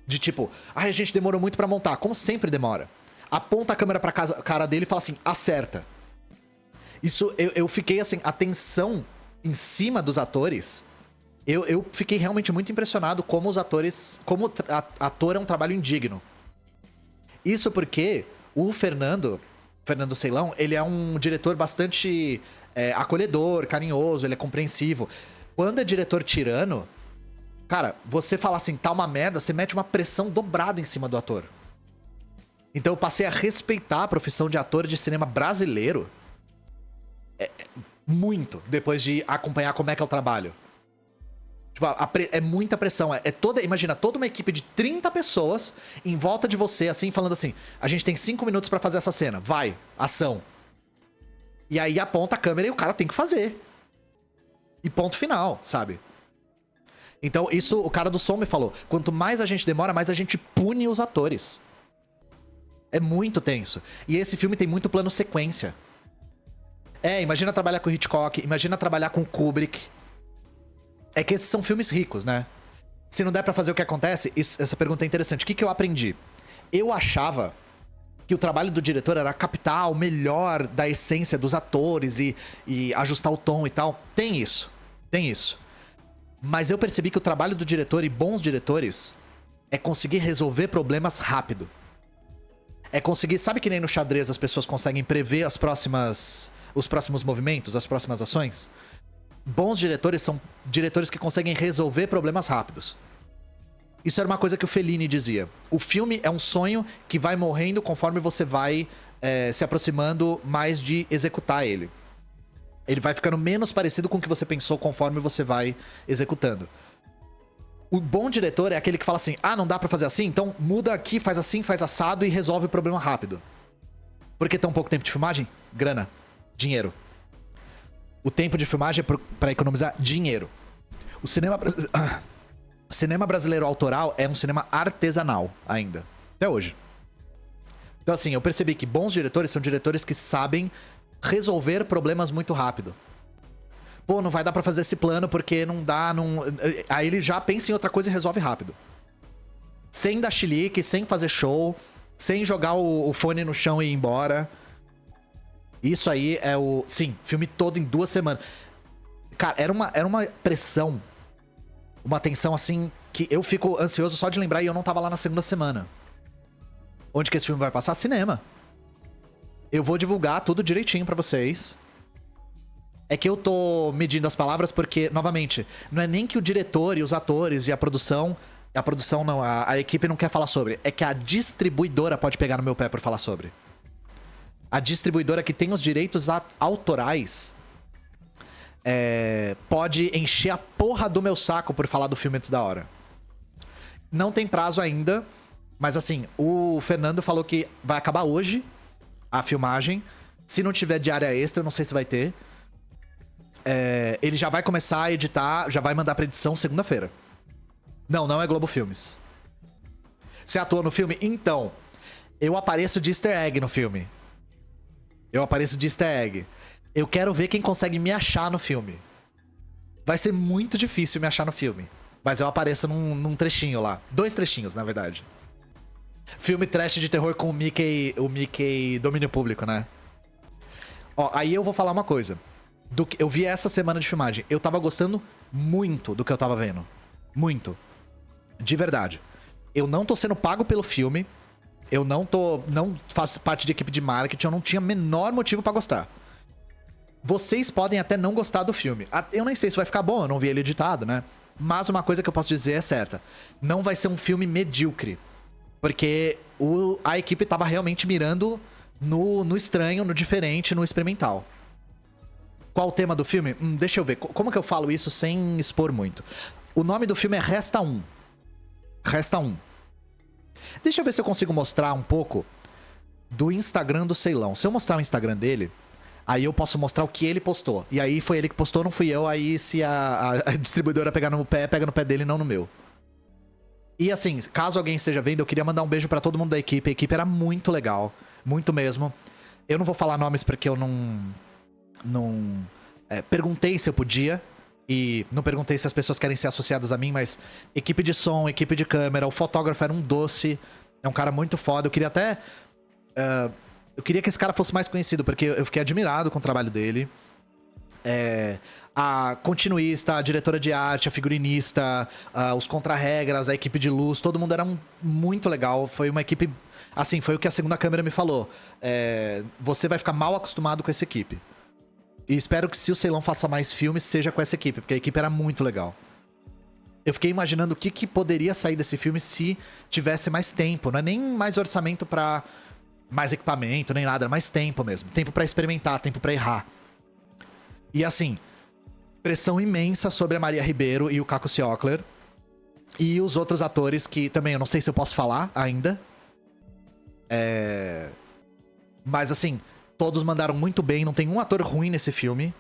S2: De tipo, a gente demorou muito pra montar, como sempre demora. Aponta a câmera pra cara dele e fala assim, acerta. Isso, eu fiquei assim, a tensão em cima dos atores... Eu fiquei realmente muito impressionado como os atores... Como ator é um trabalho indigno. Isso porque o Fernando Ceilão, ele é um diretor bastante acolhedor, carinhoso, ele é compreensivo. Quando é diretor tirano, cara, você fala assim, tá uma merda, você mete uma pressão dobrada em cima do ator. Então eu passei a respeitar a profissão de ator de cinema brasileiro muito, depois de acompanhar como é que é o trabalho. Tipo, é muita pressão. Imagina, toda uma equipe de 30 pessoas em volta de você, assim, falando assim, a gente tem 5 minutos pra fazer essa cena. Vai, ação. E aí aponta a câmera e o cara tem que fazer. E ponto final, sabe? Então, isso o cara do som me falou. Quanto mais a gente demora, mais a gente pune os atores. É muito tenso. E esse filme tem muito plano sequência. Imagina trabalhar com Hitchcock, imagina trabalhar com Kubrick. É que esses são filmes ricos, né? Se não der pra fazer o que acontece, essa pergunta é interessante. O que eu aprendi? Eu achava que o trabalho do diretor era captar o melhor da essência dos atores e ajustar o tom e tal. Tem isso. Mas eu percebi que o trabalho do diretor e bons diretores é conseguir resolver problemas rápido. É conseguir... Sabe que nem no xadrez as pessoas conseguem prever os próximos movimentos, as próximas ações? Bons diretores são diretores que conseguem resolver problemas rápidos. Isso era uma coisa que o Fellini dizia. O filme é um sonho que vai morrendo conforme você vai se aproximando mais de executar ele. Ele vai ficando menos parecido com o que você pensou conforme você vai executando. O bom diretor é aquele que fala assim, não dá pra fazer assim? Então muda aqui, faz assim, faz assado e resolve o problema rápido. Por que tão pouco tempo de filmagem? Grana. Dinheiro. O tempo de filmagem é pra economizar dinheiro. O cinema brasileiro autoral é um cinema artesanal ainda. Até hoje. Então assim, eu percebi que bons diretores são diretores que sabem resolver problemas muito rápido. Pô, não vai dar pra fazer esse plano porque não dá... Aí ele já pensa em outra coisa e resolve rápido. Sem dar chilique, sem fazer show, sem jogar o fone no chão e ir embora... Isso aí é o... Sim, filme todo em 2 semanas. Cara, era uma pressão. Uma tensão, assim, que eu fico ansioso só de lembrar e eu não tava lá na segunda semana. Onde que esse filme vai passar? Cinema. Eu vou divulgar tudo direitinho pra vocês. É que eu tô medindo as palavras porque, novamente, não é nem que o diretor e os atores e a produção... A produção não, a equipe não quer falar sobre. É que a distribuidora pode pegar no meu pé por falar sobre. A distribuidora que tem os direitos autorais pode encher a porra do meu saco por falar do filme antes da hora. Não tem prazo ainda, mas assim, o Fernando falou que vai acabar hoje a filmagem. Se não tiver diária extra, eu não sei se vai ter. Ele já vai começar a editar, já vai mandar pra edição segunda-feira. Não é Globo Filmes. Você atua no filme? Então, eu apareço de easter egg no filme. Eu quero ver quem consegue me achar no filme. Vai ser muito difícil me achar no filme. Mas eu apareço num trechinho lá. 2 trechinhos, na verdade. Filme trash de terror com o Mickey domínio público, né? Ó, aí eu vou falar uma coisa. Eu vi essa semana de filmagem. Eu tava gostando muito do que eu tava vendo. Muito. De verdade. Eu não tô sendo pago pelo filme. Eu não faço parte de equipe de marketing, eu não tinha menor motivo pra gostar. Vocês podem até não gostar do filme. Eu nem sei se vai ficar bom, eu não vi ele editado, né? Mas uma coisa que eu posso dizer é certa. Não vai ser um filme medíocre. Porque a equipe tava realmente mirando no estranho, no diferente, no experimental. Qual o tema do filme? Deixa eu ver. Como que eu falo isso sem expor muito? O nome do filme é Resta Um. Resta Um. Deixa eu ver se eu consigo mostrar um pouco do Instagram do Ceilão. Se eu mostrar o Instagram dele, aí eu posso mostrar o que ele postou. E aí foi ele que postou, não fui eu. Aí se a distribuidora pegar no pé, pega no pé dele, não no meu. E assim, caso alguém esteja vendo, eu queria mandar um beijo pra todo mundo da equipe. A equipe era muito legal. Muito mesmo. Eu não vou falar nomes porque eu perguntei se eu podia. E não perguntei se as pessoas querem ser associadas a mim, mas equipe de som, equipe de câmera, o fotógrafo era um doce. É um cara muito foda. Eu queria até... eu queria que esse cara fosse mais conhecido, porque eu fiquei admirado com o trabalho dele. A continuista, a diretora de arte, a figurinista, os contra-regras, a equipe de luz, todo mundo era muito legal. Foi uma equipe... Assim, foi o que a segunda câmera me falou. Você vai ficar mal acostumado com essa equipe. E espero que se o Ceilão faça mais filmes, seja com essa equipe, porque a equipe era muito legal. Eu fiquei imaginando o que poderia sair desse filme se tivesse mais tempo. Não é nem mais orçamento pra mais equipamento, nem nada, é mais tempo mesmo. Tempo pra experimentar, tempo pra errar. E assim, pressão imensa sobre a Maria Ribeiro e o Caco Ciocler. E os outros atores que também eu não sei se eu posso falar ainda. Mas assim, todos mandaram muito bem. Não tem um ator ruim nesse filme.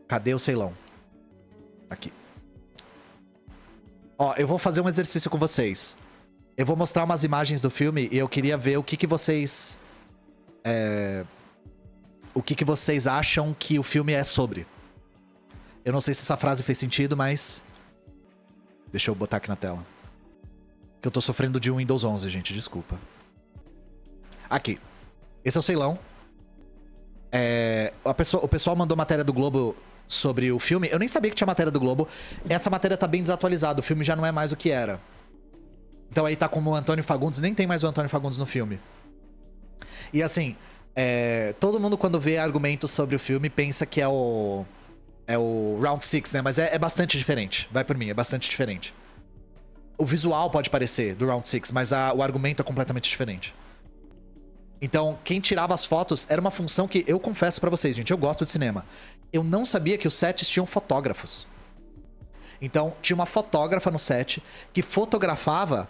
S2: Cadê o Ceilão? Aqui. Ó, eu vou fazer um exercício com vocês. Eu vou mostrar umas imagens do filme e eu queria ver o que vocês... o que vocês acham que o filme é sobre. Eu não sei se essa frase fez sentido, mas... Deixa eu botar aqui na tela. Que eu tô sofrendo de um Windows 11, gente, desculpa. Aqui. Esse é o Ceilão. O pessoal mandou matéria do Globo sobre o filme. Eu nem sabia que tinha matéria do Globo. Essa matéria tá bem desatualizada. O filme já não é mais o que era. Então aí tá como o Antônio Fagundes. Nem tem mais o Antônio Fagundes no filme. E assim, todo mundo quando vê argumentos sobre o filme pensa que é o Round 6, né? Mas é bastante diferente. Vai por mim, é bastante diferente. O visual pode parecer do Round 6, mas o argumento é completamente diferente. Então, quem tirava as fotos era uma função que eu confesso pra vocês, gente, eu gosto de cinema. Eu não sabia que os sets tinham fotógrafos. Então, tinha uma fotógrafa no set que fotografava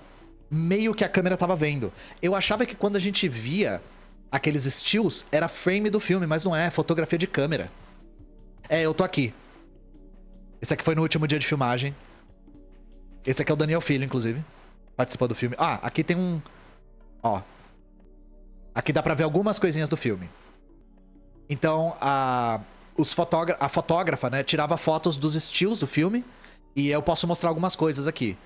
S2: meio que a câmera tava vendo. Eu achava que quando a gente via aqueles stills, era frame do filme, mas não é fotografia de câmera. Eu tô aqui. Esse aqui foi no último dia de filmagem. Esse aqui é o Daniel Filho, inclusive. Participou do filme. Aqui tem um... Ó. Aqui dá pra ver algumas coisinhas do filme. Então, a fotógrafa, né, tirava fotos dos stills do filme. E eu posso mostrar algumas coisas aqui.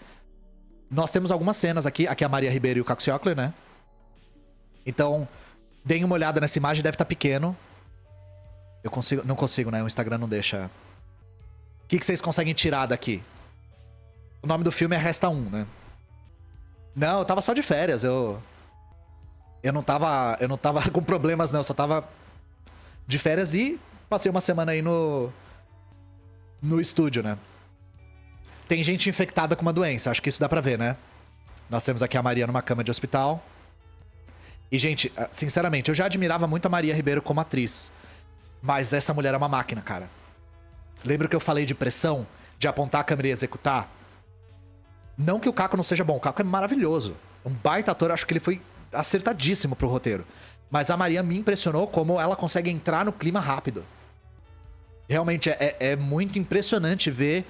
S2: Nós temos algumas cenas aqui. Aqui é a Maria Ribeiro e o Caco Ciocler, né? Então, deem uma olhada nessa imagem, deve estar pequeno. Não consigo, né? O Instagram não deixa. O que vocês conseguem tirar daqui? O nome do filme é Resta Um, né? Não, eu tava só de férias. Eu não tava com problemas, não. Eu só tava de férias e passei uma semana aí no estúdio, né? Tem gente infectada com uma doença. Acho que isso dá pra ver, né? Nós temos aqui a Maria numa cama de hospital. E, gente, sinceramente, eu já admirava muito a Maria Ribeiro como atriz. Mas essa mulher é uma máquina, cara. Lembra que eu falei de pressão? De apontar a câmera e executar? Não que o Caco não seja bom. O Caco é maravilhoso. Um baita ator. Acho que ele foi acertadíssimo pro roteiro. Mas a Maria me impressionou como ela consegue entrar no clima rápido. Realmente, é muito impressionante ver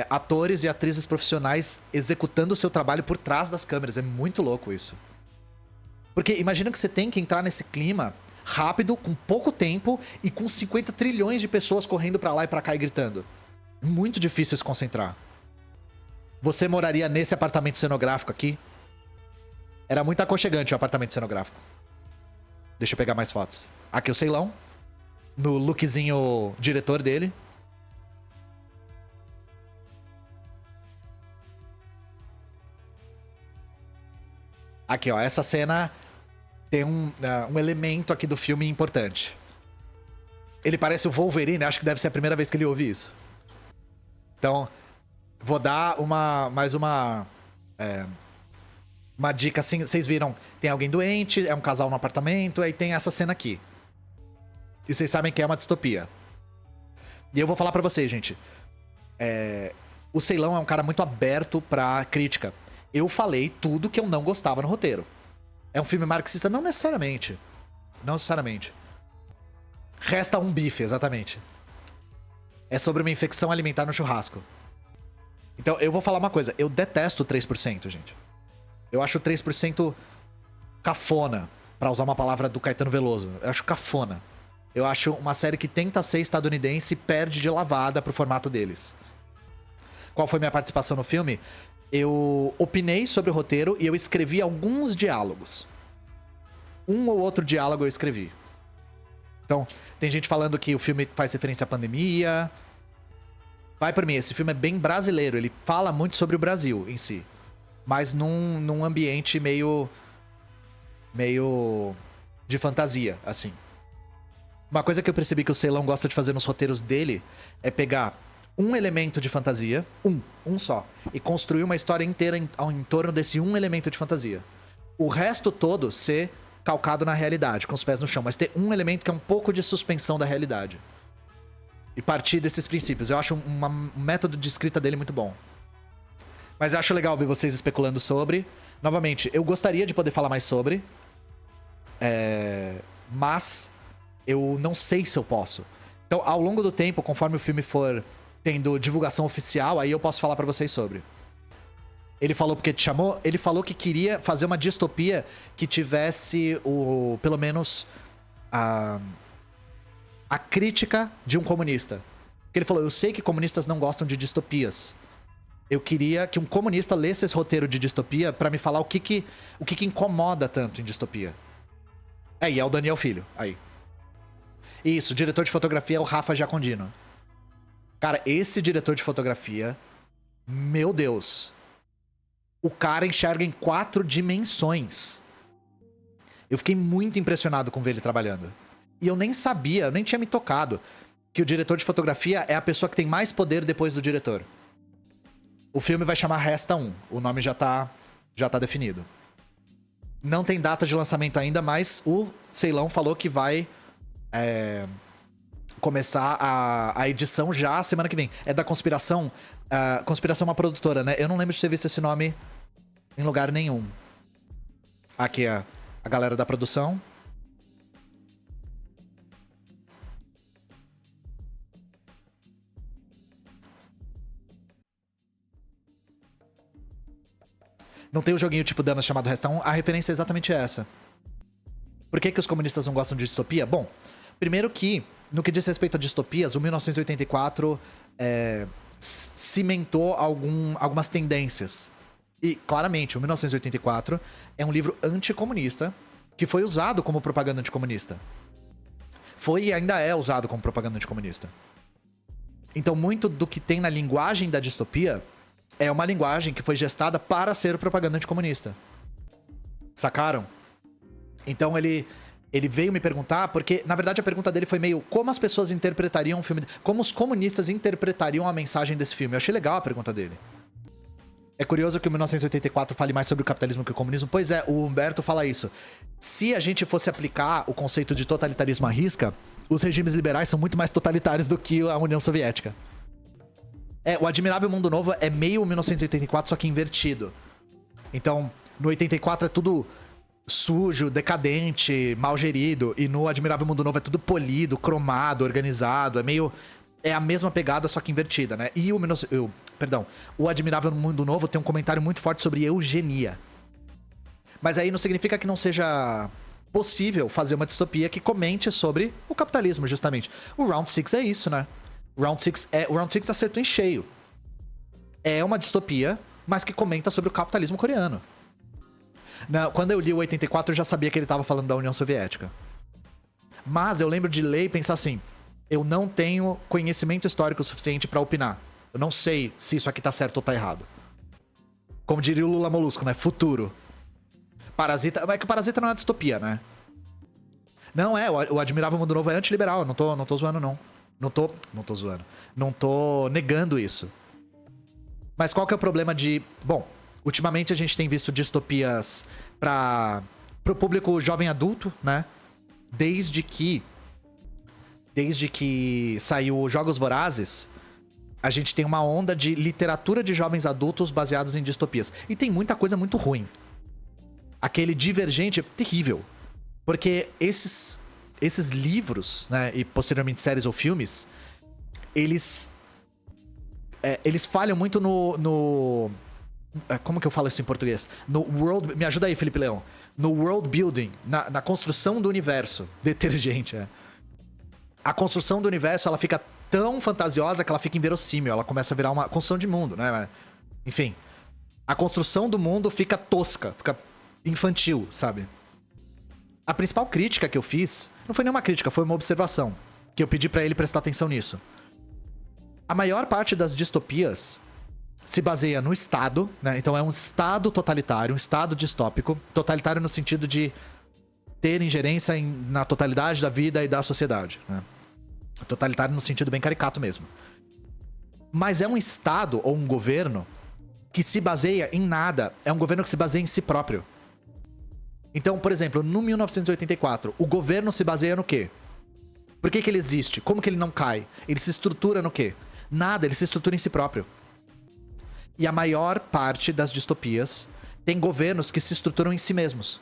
S2: atores e atrizes profissionais executando o seu trabalho por trás das câmeras. É muito louco isso. Porque imagina que você tem que entrar nesse clima... rápido, com pouco tempo e com 50 trilhões de pessoas correndo pra lá e pra cá e gritando. Muito difícil se concentrar. Você moraria nesse apartamento cenográfico aqui? Era muito aconchegante o apartamento cenográfico. Deixa eu pegar mais fotos. Aqui o Ceilão. No lookzinho diretor dele. Aqui, ó. Essa cena... tem um elemento aqui do filme importante. Ele parece o Wolverine, acho que deve ser a primeira vez que ele ouve isso. Então, vou dar mais uma dica assim. Vocês viram, tem alguém doente, é um casal no apartamento, aí tem essa cena aqui. E vocês sabem que é uma distopia. E eu vou falar pra vocês, gente. O Ceilão é um cara muito aberto pra crítica. Eu falei tudo que eu não gostava no roteiro. É um filme marxista? Não necessariamente. Não necessariamente. Resta um bife, exatamente. É sobre uma infecção alimentar no churrasco. Então, eu vou falar uma coisa. Eu detesto 3%, gente. Eu acho 3% cafona, pra usar uma palavra do Caetano Veloso. Eu acho cafona. Eu acho uma série que tenta ser estadunidense e perde de lavada pro formato deles. Qual foi minha participação no filme? Eu opinei sobre o roteiro e eu escrevi alguns diálogos. Um ou outro diálogo eu escrevi. Então, tem gente falando que o filme faz referência à pandemia. Vai por mim, esse filme é bem brasileiro. Ele fala muito sobre o Brasil em si. Mas num ambiente meio de fantasia, assim. Uma coisa que eu percebi que o Ceilão gosta de fazer nos roteiros dele é pegar um elemento de fantasia, um só, e construir uma história inteira em torno desse um elemento de fantasia. O resto todo ser calcado na realidade, com os pés no chão, mas ter um elemento que é um pouco de suspensão da realidade. E partir desses princípios. Eu acho um método de escrita dele muito bom. Mas eu acho legal ver vocês especulando sobre. Novamente, eu gostaria de poder falar mais sobre. Mas eu não sei se eu posso. Então, ao longo do tempo, conforme o filme for tendo divulgação oficial, aí eu posso falar pra vocês sobre. Ele falou porque te chamou, ele falou que queria fazer uma distopia que tivesse pelo menos a crítica de um comunista. Porque ele falou, eu sei que comunistas não gostam de distopias. Eu queria que um comunista lesse esse roteiro de distopia pra me falar o que incomoda tanto em distopia. E é o Daniel Filho, aí. Isso, o diretor de fotografia é o Rafa Giacondino. Cara, esse diretor de fotografia, meu Deus. O cara enxerga em 4 dimensões. Eu fiquei muito impressionado com ver ele trabalhando. E eu nem sabia, eu nem tinha me tocado que o diretor de fotografia é a pessoa que tem mais poder depois do diretor. O filme vai chamar Resta 1. O nome já tá definido. Não tem data de lançamento ainda, mas o Ceilão falou que vai começar a edição já semana que vem. É da Conspiração. Conspiração é uma produtora, né? Eu não lembro de ter visto esse nome em lugar nenhum. Aqui é a galera da produção. Não tem o joguinho tipo Danos chamado Resta 1. A referência é exatamente essa. Por que os comunistas não gostam de distopia? Bom, primeiro que, no que diz respeito a distopias, o 1984 cimentou algumas tendências. E, claramente, o 1984 é um livro anticomunista que foi usado como propaganda anticomunista. Foi e ainda é usado como propaganda anticomunista. Então, muito do que tem na linguagem da distopia é uma linguagem que foi gestada para ser propaganda anticomunista. Sacaram? Então ele veio me perguntar, porque na verdade a pergunta dele foi meio como as pessoas interpretariam o filme, como os comunistas interpretariam a mensagem desse filme. Eu achei legal a pergunta dele. É curioso que o 1984 fale mais sobre o capitalismo que o comunismo. Pois é, o Humberto fala isso. Se a gente fosse aplicar o conceito de totalitarismo à risca, os regimes liberais são muito mais totalitários do que a União Soviética. O Admirável Mundo Novo é meio 1984, só que invertido. Então, no 84 é tudo sujo, decadente, mal gerido. E no Admirável Mundo Novo é tudo polido, cromado, organizado. É a mesma pegada, só que invertida, né? E o Admirável Mundo Novo tem um comentário muito forte sobre eugenia. Mas aí não significa que não seja possível fazer uma distopia que comente sobre o capitalismo, justamente. O Round 6 é isso, né? O Round 6 acertou em cheio. É uma distopia, mas que comenta sobre o capitalismo coreano. Quando eu li o 84, eu já sabia que ele estava falando da União Soviética. Mas eu lembro de ler e pensar assim, eu não tenho conhecimento histórico suficiente para opinar. Eu não sei se isso aqui tá certo ou tá errado. Como diria o Lula Molusco, né? Futuro. Parasita... É que o Parasita não é uma distopia, né? Não, o Admirável Mundo Novo é antiliberal, não tô zoando, não. Não tô zoando. Não tô negando isso. Mas qual que é o problema de... Bom, ultimamente a gente tem visto distopias pro público jovem adulto, né? Desde que saiu Jogos Vorazes, a gente tem uma onda de literatura de jovens adultos baseados em distopias. E tem muita coisa muito ruim. Aquele Divergente é terrível. Porque esses livros, né, e posteriormente séries ou filmes, eles falham muito no... Como que eu falo isso em português? No world... Me ajuda aí, Felipe Leão. No world building, na construção do universo. Detergente, A construção do universo, ela fica tão fantasiosa que ela fica inverossímil. Ela começa a virar uma construção de mundo, né? Enfim. A construção do mundo fica tosca, fica infantil, sabe? A principal crítica que eu fiz... Não foi nenhuma crítica, foi uma observação. Que eu pedi pra ele prestar atenção nisso. A maior parte das distopias se baseia no Estado, né? Então é um Estado totalitário, um Estado distópico. Totalitário no sentido de ter ingerência na totalidade da vida e da sociedade, né? Totalitário no sentido bem caricato mesmo. Mas é um Estado ou um governo que se baseia em nada. É um governo que se baseia em si próprio. Então, por exemplo, no 1984, o governo se baseia no quê? Por que ele existe? Como que ele não cai? Ele se estrutura no quê? Nada, ele se estrutura em si próprio. E a maior parte das distopias tem governos que se estruturam em si mesmos.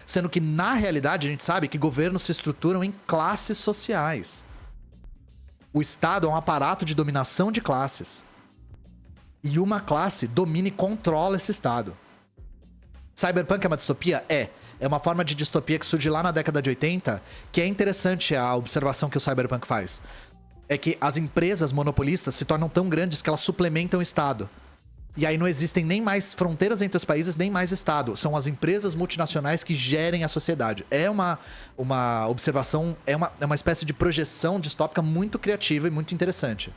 S2: Sendo que, na realidade, a gente sabe que governos se estruturam em classes sociais. O Estado é um aparato de dominação de classes. E uma classe domina e controla esse Estado. Cyberpunk é uma distopia? É uma forma de distopia que surge lá na década de 80, que é interessante a observação que o Cyberpunk faz. É que as empresas monopolistas se tornam tão grandes que elas suplementam o Estado. E aí não existem nem mais fronteiras entre os países, nem mais Estado. São as empresas multinacionais que gerem a sociedade. É uma observação, é uma espécie de projeção distópica muito criativa e muito interessante.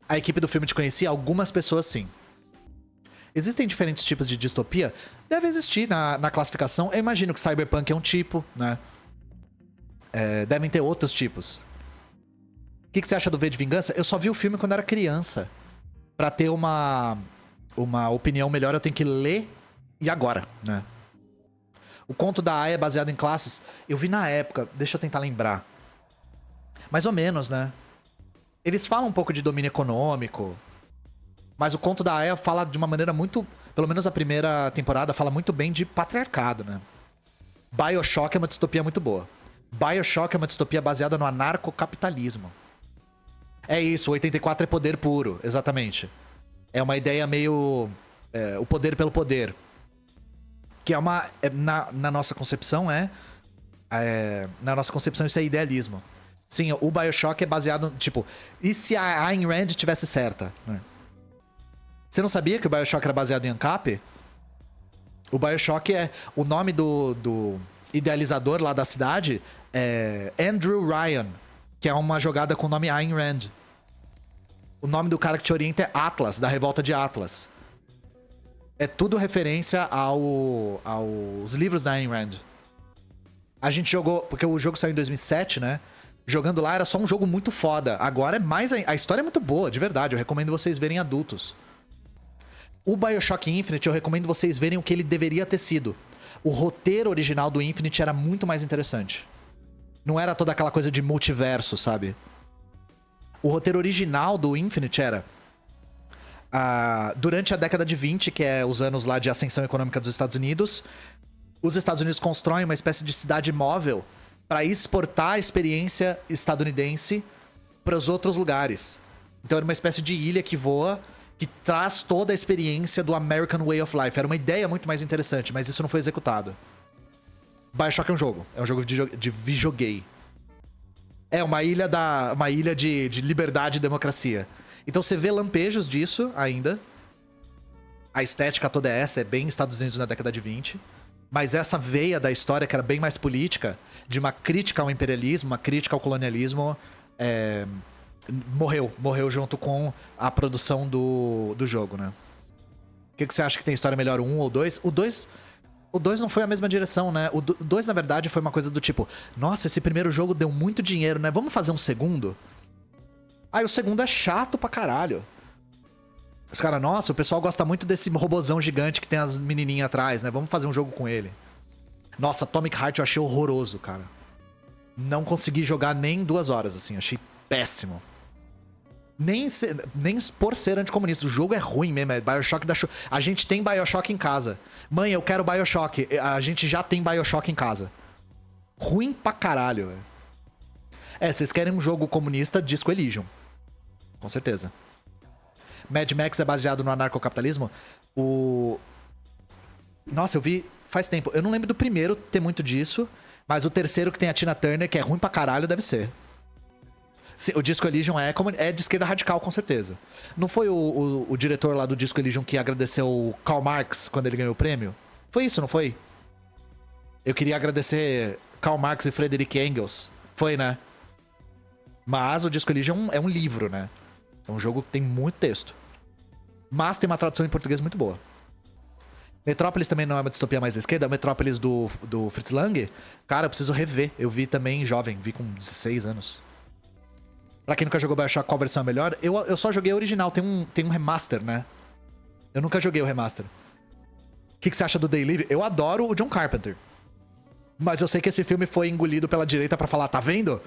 S2: A equipe do filme Te Conhecia, algumas pessoas sim. Existem diferentes tipos de distopia? Deve existir na classificação. Eu imagino que Cyberpunk é um tipo, né? Devem ter outros tipos. O que você acha do V de Vingança? Eu só vi o filme quando era criança. Pra ter uma opinião melhor, eu tenho que ler e agora, né? O conto da Aya é baseado em classes. Eu vi na época, deixa eu tentar lembrar. Mais ou menos, né? Eles falam um pouco de domínio econômico. Mas o conto da Aya fala de uma maneira muito... Pelo menos a primeira temporada fala muito bem de patriarcado, né? BioShock é uma distopia muito boa. BioShock é uma distopia baseada no anarcocapitalismo. É isso, o 84 é poder puro, exatamente. É uma ideia meio... o poder pelo poder. Que é uma... na nossa concepção na nossa concepção isso é idealismo. Sim, o BioShock é baseado... Tipo, e se a Ayn Rand tivesse certa? Você não sabia que o BioShock era baseado em ANCAP? O BioShock é... O nome do idealizador lá da cidade é Andrew Ryan, que é uma jogada com o nome Ayn Rand. O nome do cara que te orienta é Atlas, da Revolta de Atlas. É tudo referência aos livros da Ayn Rand. A gente jogou... Porque o jogo saiu em 2007, né? Jogando lá era só um jogo muito foda. Agora é mais... A história é muito boa, de verdade. Eu recomendo vocês verem adultos. O BioShock Infinite, eu recomendo vocês verem o que ele deveria ter sido. O roteiro original do Infinite era muito mais interessante. Não era toda aquela coisa de multiverso, sabe? O roteiro original do Infinite era... durante a década de 20, que é os anos lá de ascensão econômica dos Estados Unidos, os Estados Unidos constroem uma espécie de cidade móvel para exportar a experiência estadunidense para os outros lugares. Então era uma espécie de ilha que voa, que traz toda a experiência do American Way of Life. Era uma ideia muito mais interessante, mas isso não foi executado. BioShock é um jogo de videogame. É uma ilha de liberdade e democracia. Então você vê lampejos disso ainda. A estética toda é bem Estados Unidos na década de 20. Mas essa veia da história, que era bem mais política, de uma crítica ao imperialismo, uma crítica ao colonialismo, morreu junto com a produção do jogo, né? O que você acha que tem história melhor, o 1 ou o 2? O 2, O 2 não foi a mesma direção, né? O 2, na verdade, foi uma coisa do tipo... Nossa, esse primeiro jogo deu muito dinheiro, né? Vamos fazer um segundo? Aí o segundo é chato pra caralho. Os caras, nossa, o pessoal gosta muito desse robozão gigante que tem as menininhas atrás, né? Vamos fazer um jogo com ele. Nossa, Atomic Heart eu achei horroroso, cara. Não consegui jogar nem 2 horas, assim. Achei péssimo. Nem por ser anticomunista. O jogo é ruim mesmo. É Bioshock da... A gente tem Bioshock em casa. Mãe, eu quero Bioshock. A gente já tem Bioshock em casa. Ruim pra caralho, velho. Vocês querem um jogo comunista, Disco Elysium. Com certeza. Mad Max é baseado no anarcocapitalismo? Nossa, eu vi faz tempo. Eu não lembro do primeiro ter muito disso, mas o terceiro que tem a Tina Turner, que é ruim pra caralho, deve ser. O Disco Elysium é de esquerda radical, com certeza. Não foi o diretor lá do Disco Elysium que agradeceu o Karl Marx quando ele ganhou o prêmio? Foi isso, não foi? Eu queria agradecer Karl Marx e Frederick Engels. Foi, né? Mas o Disco Elysium é um livro, né? É um jogo que tem muito texto. Mas tem uma tradução em português muito boa. Metrópolis também não é uma distopia mais à esquerda. Metrópolis do Fritz Lang. Cara, eu preciso rever. Eu vi também jovem. Vi com 16 anos. Pra quem nunca jogou Bioshock, qual versão é melhor? Eu só joguei a original. Tem um remaster, né? Eu nunca joguei o remaster. O que você acha do Day Live? Eu adoro o John Carpenter. Mas eu sei que esse filme foi engolido pela direita pra falar, tá vendo?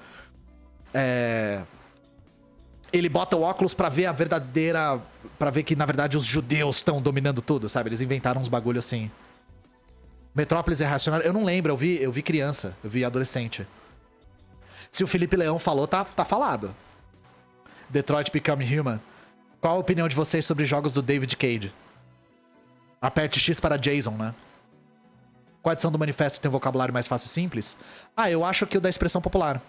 S2: Ele bota o óculos pra ver a verdadeira... Pra ver que, na verdade, os judeus estão dominando tudo, sabe? Eles inventaram uns bagulho assim. Metrópolis é reacionário? Eu não lembro, eu vi criança. Eu vi adolescente. Se o Felipe Leão falou, tá falado. Detroit Become Human. Qual a opinião de vocês sobre jogos do David Cage? Aperte X para Jason, né? Qual edição do manifesto tem um vocabulário mais fácil e simples? Eu acho que o da expressão popular.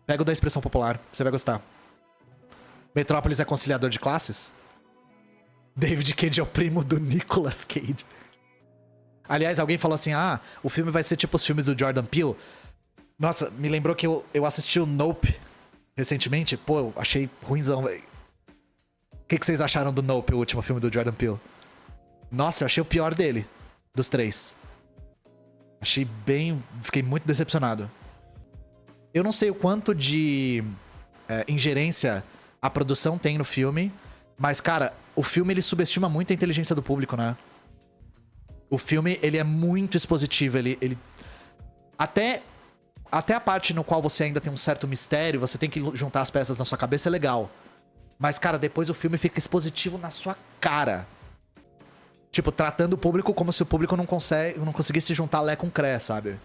S2: Pega o da expressão popular, você vai gostar. Metrópolis é conciliador de classes? David Cage é o primo do Nicolas Cage. Aliás, alguém falou assim, o filme vai ser tipo os filmes do Jordan Peele. Nossa, me lembrou que eu assisti o Nope recentemente. Pô, eu achei ruimzão, velho. O que vocês acharam do Nope, o último filme do Jordan Peele? Nossa, eu achei o pior dele, dos 3. Fiquei muito decepcionado. Eu não sei o quanto de ingerência a produção tem no filme, mas, cara, o filme ele subestima muito a inteligência do público, né? O filme, ele é muito expositivo, ele... Até a parte no qual você ainda tem um certo mistério, você tem que juntar as peças na sua cabeça, é legal. Mas, cara, depois o filme fica expositivo na sua cara. Tipo, tratando o público como se o público não conseguisse juntar Lé com Cré, sabe?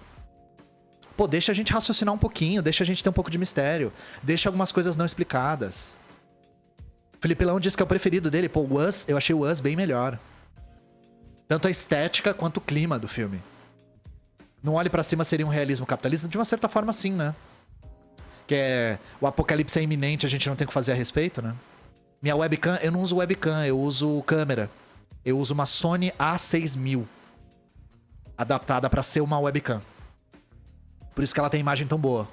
S2: Pô, deixa a gente raciocinar um pouquinho, deixa a gente ter um pouco de mistério. Deixa algumas coisas não explicadas. Felipe Lão disse que é o preferido dele. Pô, o Us, eu achei o Us bem melhor. Tanto a estética quanto o clima do filme. Não Olhe Pra Cima seria um realismo capitalista? De uma certa forma, sim, né? Que é... O apocalipse é iminente, a gente não tem o que fazer a respeito, né? Minha webcam... Eu não uso webcam, eu uso câmera. Eu uso uma Sony A6000. Adaptada pra ser uma webcam. Por isso que ela tem imagem tão boa.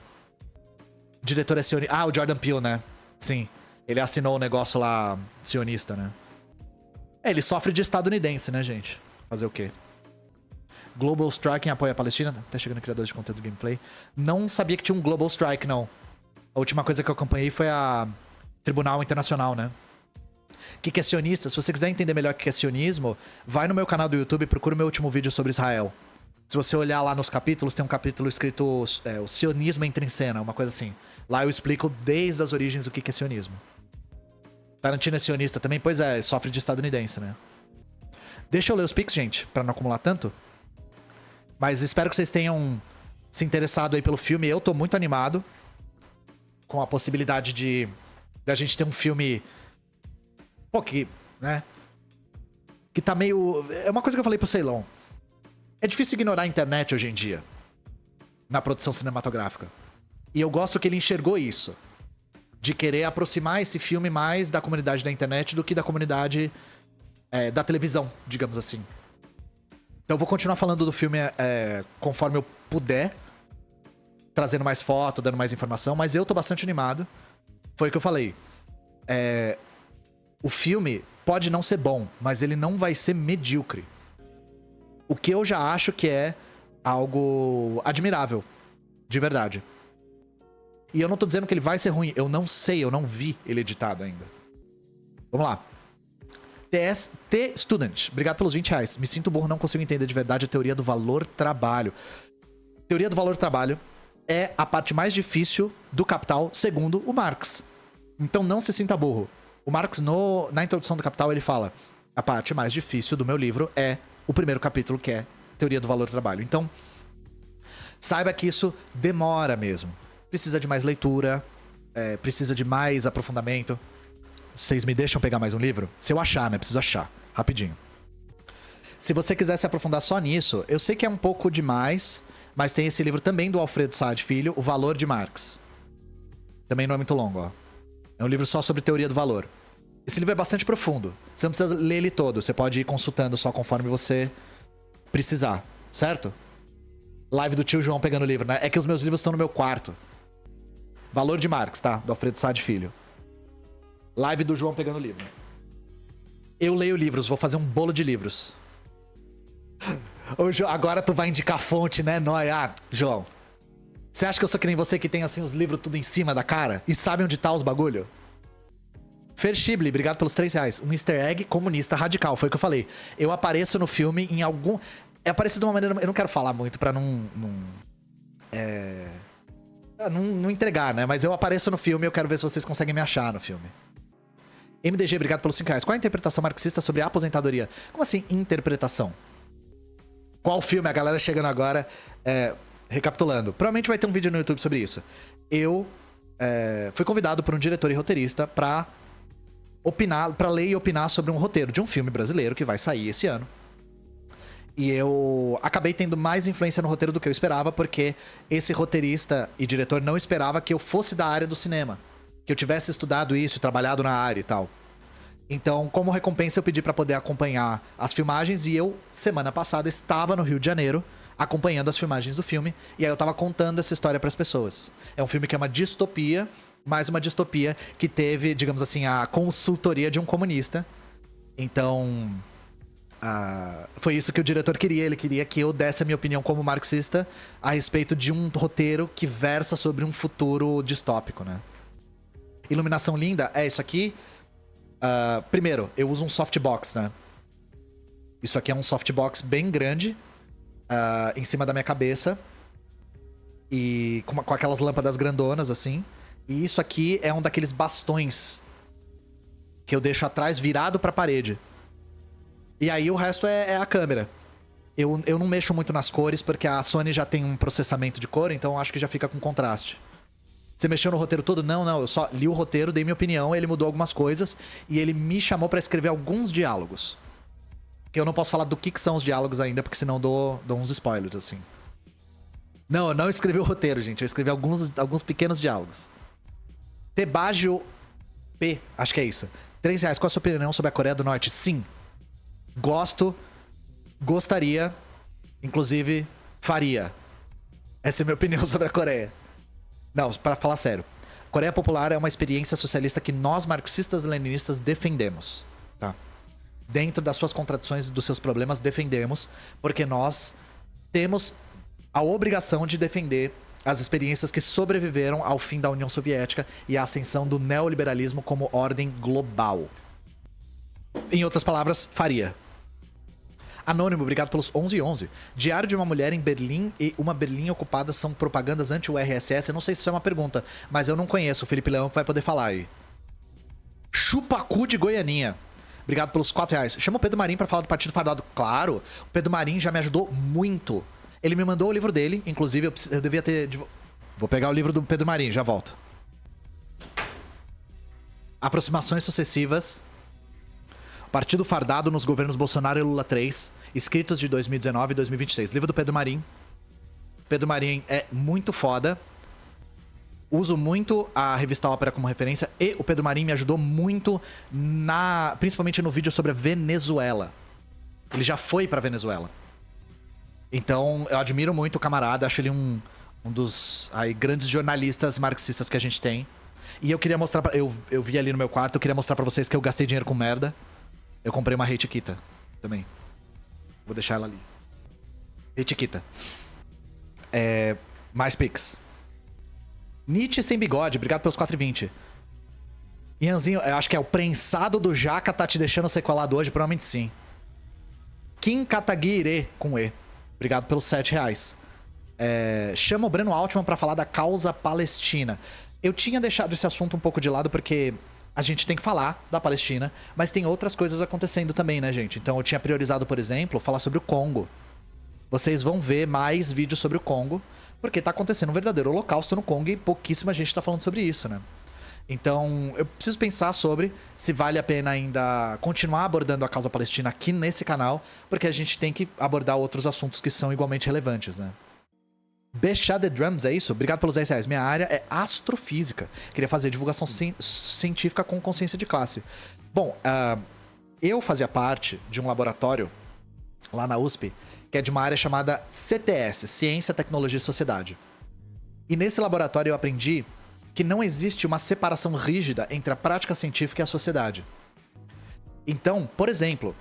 S2: O diretor é sionista... o Jordan Peele, né? Sim. Ele assinou o negócio lá sionista, né? Ele sofre de estadunidense, né, gente? Fazer o quê? Global Strike apoia a Palestina. Tá chegando criadores de conteúdo gameplay. Não sabia que tinha um Global Strike, não. A última coisa que eu acompanhei foi a Tribunal Internacional, né? O que é sionista? Se você quiser entender melhor o que é sionismo, vai no meu canal do YouTube e procura o meu último vídeo sobre Israel. Se você olhar lá nos capítulos, tem um capítulo escrito o sionismo entra em cena, uma coisa assim. Lá eu explico desde as origens o que é sionismo. Tarantino é sionista também? Pois é, sofre de estadunidense, né? Deixa eu ler os pics, gente, pra não acumular tanto. Mas espero que vocês tenham se interessado aí pelo filme. Eu tô muito animado com a possibilidade de a gente ter um filme... Pô, que, né? Que tá meio... É uma coisa que eu falei pro Ceilon. É difícil ignorar a internet hoje em dia. Na produção cinematográfica. E eu gosto que ele enxergou isso. De querer aproximar esse filme mais da comunidade da internet do que da comunidade da televisão, digamos assim. Então eu vou continuar falando do filme conforme eu puder. Trazendo mais foto, dando mais informação. Mas eu tô bastante animado. Foi o que eu falei. O filme pode não ser bom, mas ele não vai ser medíocre. O que eu já acho que é algo admirável. De verdade. E eu não tô dizendo que ele vai ser ruim. Eu não sei, eu não vi ele editado ainda. Vamos lá. T Student, obrigado pelos R$20. Me sinto burro, não consigo entender de verdade a teoria do valor-trabalho. Teoria do valor-trabalho é a parte mais difícil do Capital, segundo o Marx. Então não se sinta burro. O Marx, na introdução do Capital, ele fala: a parte mais difícil do meu livro é o primeiro capítulo, que é teoria do valor-trabalho. Então, saiba que isso demora mesmo. Precisa de mais leitura, precisa de mais aprofundamento. Vocês me deixam pegar mais um livro? Se eu achar, né? Preciso achar. Rapidinho. Se você quiser se aprofundar só nisso, eu sei que é um pouco demais, mas tem esse livro também do Alfredo Saad Filho, O Valor de Marx. Também não é muito longo, ó. É um livro só sobre teoria do valor. Esse livro é bastante profundo. Você não precisa ler ele todo. Você pode ir consultando só conforme você precisar. Certo? Live do tio João pegando o livro, né? É que os meus livros estão no meu quarto. Valor de Marx, tá? Do Alfredo Saad Filho. Live do João pegando o livro. Eu leio livros, vou fazer um bolo de livros. Ô, João, agora tu vai indicar fonte, né? João. Você acha que eu sou que nem você que tem assim os livros tudo em cima da cara? E sabe onde tá os bagulho? Fer Schibli, obrigado pelos R$3. Um easter egg comunista radical, foi o que eu falei. Eu apareço no filme em algum... É aparecido de uma maneira... Eu não quero falar muito pra não entregar, né? Mas eu apareço no filme e eu quero ver se vocês conseguem me achar no filme. MDG, obrigado pelos R$5. Qual a interpretação marxista sobre a aposentadoria? Como assim, interpretação? Qual filme? A galera chegando agora... Recapitulando. Provavelmente vai ter um vídeo no YouTube sobre isso. Eu fui convidado por um diretor e roteirista pra opinar, pra ler e opinar sobre um roteiro de um filme brasileiro que vai sair esse ano. E eu acabei tendo mais influência no roteiro do que eu esperava, porque esse roteirista e diretor não esperava que eu fosse da área do cinema. Que eu tivesse estudado isso, trabalhado na área e tal. Então, como recompensa, eu pedi pra poder acompanhar as filmagens. E eu, semana passada, estava no Rio de Janeiro, acompanhando as filmagens do filme. E aí eu tava contando essa história pras pessoas. É um filme que é uma distopia, mais uma distopia que teve, digamos assim, a consultoria de um comunista. Então... foi isso que o diretor queria. Ele queria que eu desse a minha opinião como marxista a respeito de um roteiro que versa sobre um futuro distópico, né? Iluminação linda, é isso aqui. Primeiro, eu uso um softbox, né? Isso aqui é um softbox bem grande, em cima da minha cabeça. E com aquelas lâmpadas grandonas, assim. E isso aqui é um daqueles bastões que eu deixo atrás virado pra parede. E aí o resto é a câmera. Eu não mexo muito nas cores, porque a Sony já tem um processamento de cor, então acho que já fica com contraste. Você mexeu no roteiro todo? Não, eu só li o roteiro, dei minha opinião, ele mudou algumas coisas, e ele me chamou pra escrever alguns diálogos. Que eu não posso falar do que são os diálogos ainda, porque senão dou uns spoilers, assim. Não, eu não escrevi o roteiro, gente. Eu escrevi alguns pequenos diálogos. Tebagio P, acho que é isso. R$3. Qual a sua opinião sobre a Coreia do Norte? Sim. Gostaria, inclusive faria. Essa é a minha opinião sobre a Coreia. Não, para falar sério. Coreia Popular é uma experiência socialista que nós, marxistas e leninistas, defendemos. Tá? Dentro das suas contradições e dos seus problemas, defendemos, porque nós temos a obrigação de defender as experiências que sobreviveram ao fim da União Soviética e à ascensão do neoliberalismo como ordem global. Em outras palavras, faria. Anônimo, obrigado pelos 11 e 11. Diário de uma mulher em Berlim e uma Berlim ocupada são propagandas anti-URSS. Eu não sei se isso é uma pergunta, mas eu não conheço. O Felipe Leão vai poder falar aí. Chupacu de Goianinha. Obrigado pelos R$4. Chama o Pedro Marim pra falar do Partido Fardado. Claro, o Pedro Marim já me ajudou muito. Ele me mandou o livro dele, inclusive eu devia ter... Vou pegar o livro do Pedro Marim, já volto. Aproximações sucessivas... Partido Fardado nos governos Bolsonaro e Lula 3, escritos de 2019 e 2023. Livro do Pedro Marim. Pedro Marim é muito foda. Uso muito a revista Ópera como referência. E o Pedro Marim me ajudou muito, principalmente no vídeo sobre a Venezuela. Ele já foi pra Venezuela. Então, eu admiro muito o camarada. Acho ele um dos grandes jornalistas marxistas que a gente tem. E eu queria mostrar... Eu vi ali no meu quarto, eu queria mostrar pra vocês que eu gastei dinheiro com merda. Eu comprei uma Hate Kita também. Vou deixar ela ali. Etiqueta. Mais Pix. Nietzsche sem bigode, obrigado pelos 4,20. Ianzinho, eu acho que é o prensado do Jaca tá te deixando sequelado hoje, provavelmente sim. Kim Kataguire, com E. Obrigado pelos R$7. Chama o Breno Altman pra falar da causa palestina. Eu tinha deixado esse assunto um pouco de lado porque a gente tem que falar da Palestina, mas tem outras coisas acontecendo também, né, gente? Então eu tinha priorizado, por exemplo, falar sobre o Congo. Vocês vão ver mais vídeos sobre o Congo, porque tá acontecendo um verdadeiro holocausto no Congo e pouquíssima gente tá falando sobre isso, né? Então, eu preciso pensar sobre se vale a pena ainda continuar abordando a causa palestina aqui nesse canal, porque a gente tem que abordar outros assuntos que são igualmente relevantes, né? Bechá the Drums, é isso? Obrigado pelos R$10. Minha área é astrofísica. Queria fazer divulgação científica com consciência de classe. Bom, eu fazia parte de um laboratório lá na USP, que é de uma área chamada CTS, Ciência, Tecnologia e Sociedade. E nesse laboratório eu aprendi que não existe uma separação rígida entre a prática científica e a sociedade. Então, por exemplo,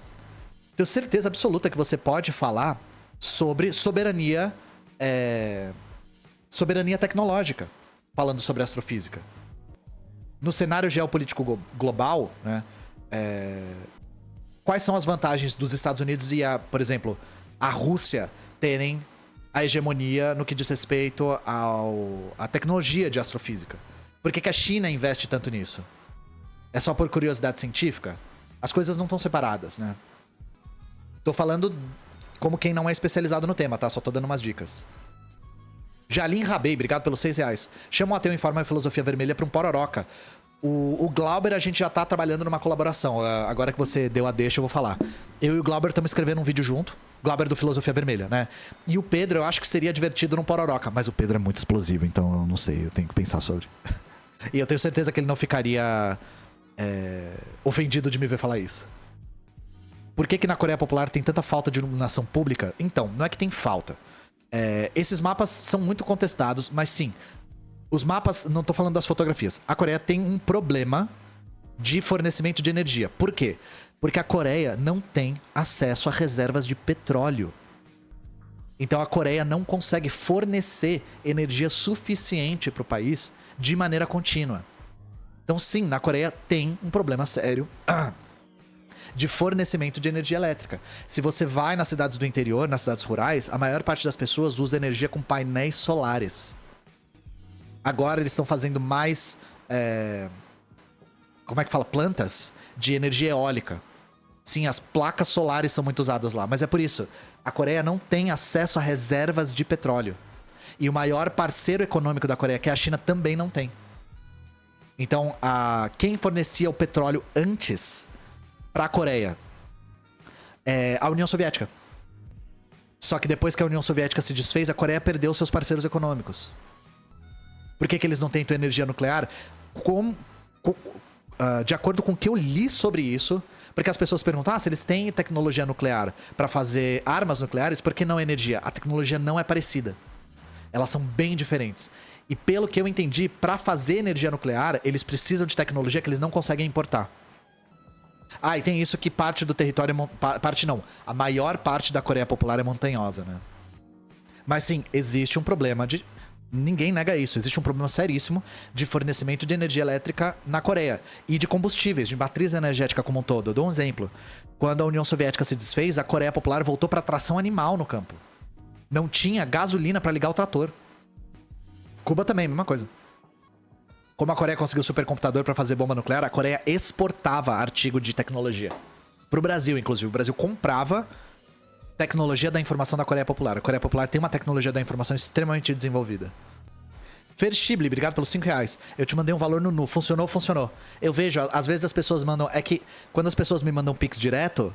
S2: tenho certeza absoluta que você pode falar sobre soberania tecnológica, falando sobre astrofísica. No cenário geopolítico global, né, quais são as vantagens dos Estados Unidos e, por exemplo, a Rússia terem a hegemonia no que diz respeito à tecnologia de astrofísica? Por que a China investe tanto nisso? É só por curiosidade científica? As coisas não estão separadas, né? Tô falando como quem não é especializado no tema, tá? Só tô dando umas dicas. Jalim Rabei, obrigado pelos R$6. Chama o Ateu em Forma e Filosofia Vermelha pra um pororoca. O Glauber, a gente já tá trabalhando numa colaboração. Agora que você deu a deixa, eu vou falar. Eu e o Glauber estamos escrevendo um vídeo junto. Glauber do Filosofia Vermelha, né? E o Pedro, eu acho que seria divertido num pororoca. Mas o Pedro é muito explosivo, então eu não sei. Eu tenho que pensar sobre. E eu tenho certeza que ele não ficaria ofendido de me ver falar isso. Por que na Coreia Popular tem tanta falta de iluminação pública? Então, não é que tem falta. Esses mapas são muito contestados, mas sim, os mapas, não tô falando das fotografias. A Coreia tem um problema de fornecimento de energia. Por quê? Porque a Coreia não tem acesso a reservas de petróleo. Então a Coreia não consegue fornecer energia suficiente para o país de maneira contínua. Então sim, na Coreia tem um problema sério de fornecimento de energia elétrica. Se você vai nas cidades do interior, nas cidades rurais, a maior parte das pessoas usa energia com painéis solares. Agora eles estão fazendo mais... como é que fala? Plantas de energia eólica. Sim, as placas solares são muito usadas lá. Mas é por isso. A Coreia não tem acesso a reservas de petróleo. E o maior parceiro econômico da Coreia, que é a China, também não tem. Então, quem fornecia o petróleo antes para a Coreia é a União Soviética. Só que depois que a União Soviética se desfez, a Coreia perdeu seus parceiros econômicos. Por que eles não têm energia nuclear? De acordo com o que eu li sobre isso, porque as pessoas perguntam, se eles têm tecnologia nuclear para fazer armas nucleares, por que não energia? A tecnologia não é parecida. Elas são bem diferentes. E pelo que eu entendi, para fazer energia nuclear, eles precisam de tecnologia que eles não conseguem importar. E tem isso que parte do território... A maior parte da Coreia Popular é montanhosa, né? Mas sim, existe um problema de... Ninguém nega isso. Existe um problema seríssimo de fornecimento de energia elétrica na Coreia. E de combustíveis, de matriz energética como um todo. Eu dou um exemplo. Quando a União Soviética se desfez, a Coreia Popular voltou para tração animal no campo. Não tinha gasolina para ligar o trator. Cuba também, mesma coisa. Como a Coreia conseguiu supercomputador para fazer bomba nuclear, a Coreia exportava artigo de tecnologia. Pro Brasil, inclusive. O Brasil comprava tecnologia da informação da Coreia Popular. A Coreia Popular tem uma tecnologia da informação extremamente desenvolvida. Ferchible, obrigado pelos R$5. Eu te mandei um valor no Nu. Funcionou, funcionou. Eu vejo, às vezes as pessoas mandam... É que quando as pessoas me mandam Pix direto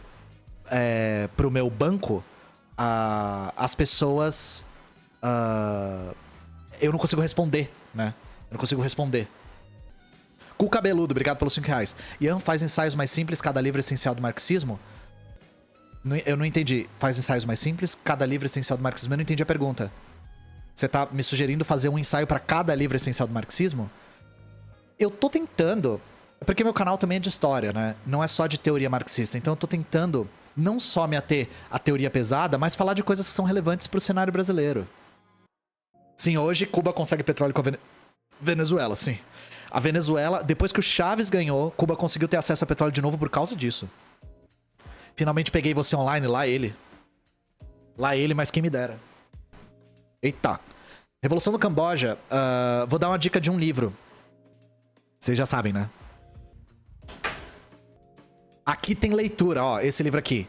S2: pro meu banco, as pessoas... eu não consigo responder, né? Eu não consigo responder. Cu Cabeludo, obrigado pelos R$5. Ian faz ensaios mais simples, cada livro essencial do marxismo? Eu não entendi. Faz ensaios mais simples, cada livro essencial do marxismo? Eu não entendi a pergunta. Você tá me sugerindo fazer um ensaio para cada livro essencial do marxismo? Eu tô tentando... Porque meu canal também é de história, né? Não é só de teoria marxista. Então eu tô tentando não só me ater à teoria pesada, mas falar de coisas que são relevantes pro cenário brasileiro. Sim, hoje Cuba consegue petróleo com a Venezuela, sim. A Venezuela, depois que o Chaves ganhou, Cuba conseguiu ter acesso a petróleo de novo por causa disso. Finalmente peguei você online, lá ele. Lá ele, mas quem me dera. Eita. Revolução do Camboja. Vou dar uma dica de um livro. Vocês já sabem, né? Aqui tem leitura, ó. Esse livro aqui.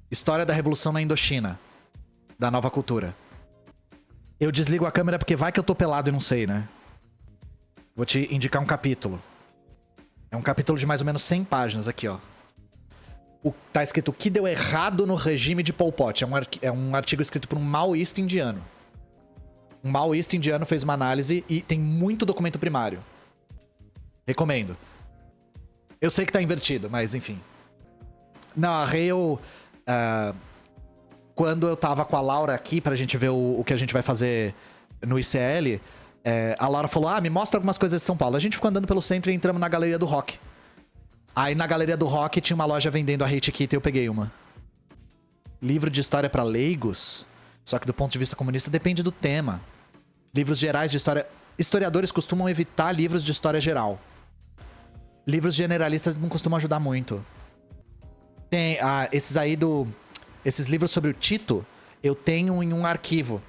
S2: História da Revolução na Indochina. Da Nova Cultura. Eu desligo a câmera porque vai que eu tô pelado e não sei, né? Vou te indicar um capítulo. É um capítulo de mais ou menos 100 páginas aqui, ó. Tá escrito o que deu errado no regime de Pol Pot. É um artigo escrito por um maoísta indiano. Um maoísta indiano fez uma análise e tem muito documento primário. Recomendo. Eu sei que tá invertido, mas enfim. Não, a Hale... quando eu tava com a Laura aqui pra gente ver o que a gente vai fazer no ICL, a Laura falou, me mostra algumas coisas de São Paulo. A gente ficou andando pelo centro e entramos na Galeria do Rock. Aí na Galeria do Rock tinha uma loja vendendo a Hate Kit e eu peguei uma. Livro de história pra leigos, só que do ponto de vista comunista depende do tema. Livros gerais de história... Historiadores costumam evitar livros de história geral. Livros generalistas não costumam ajudar muito. Tem esses livros sobre o Tito, eu tenho em um arquivo.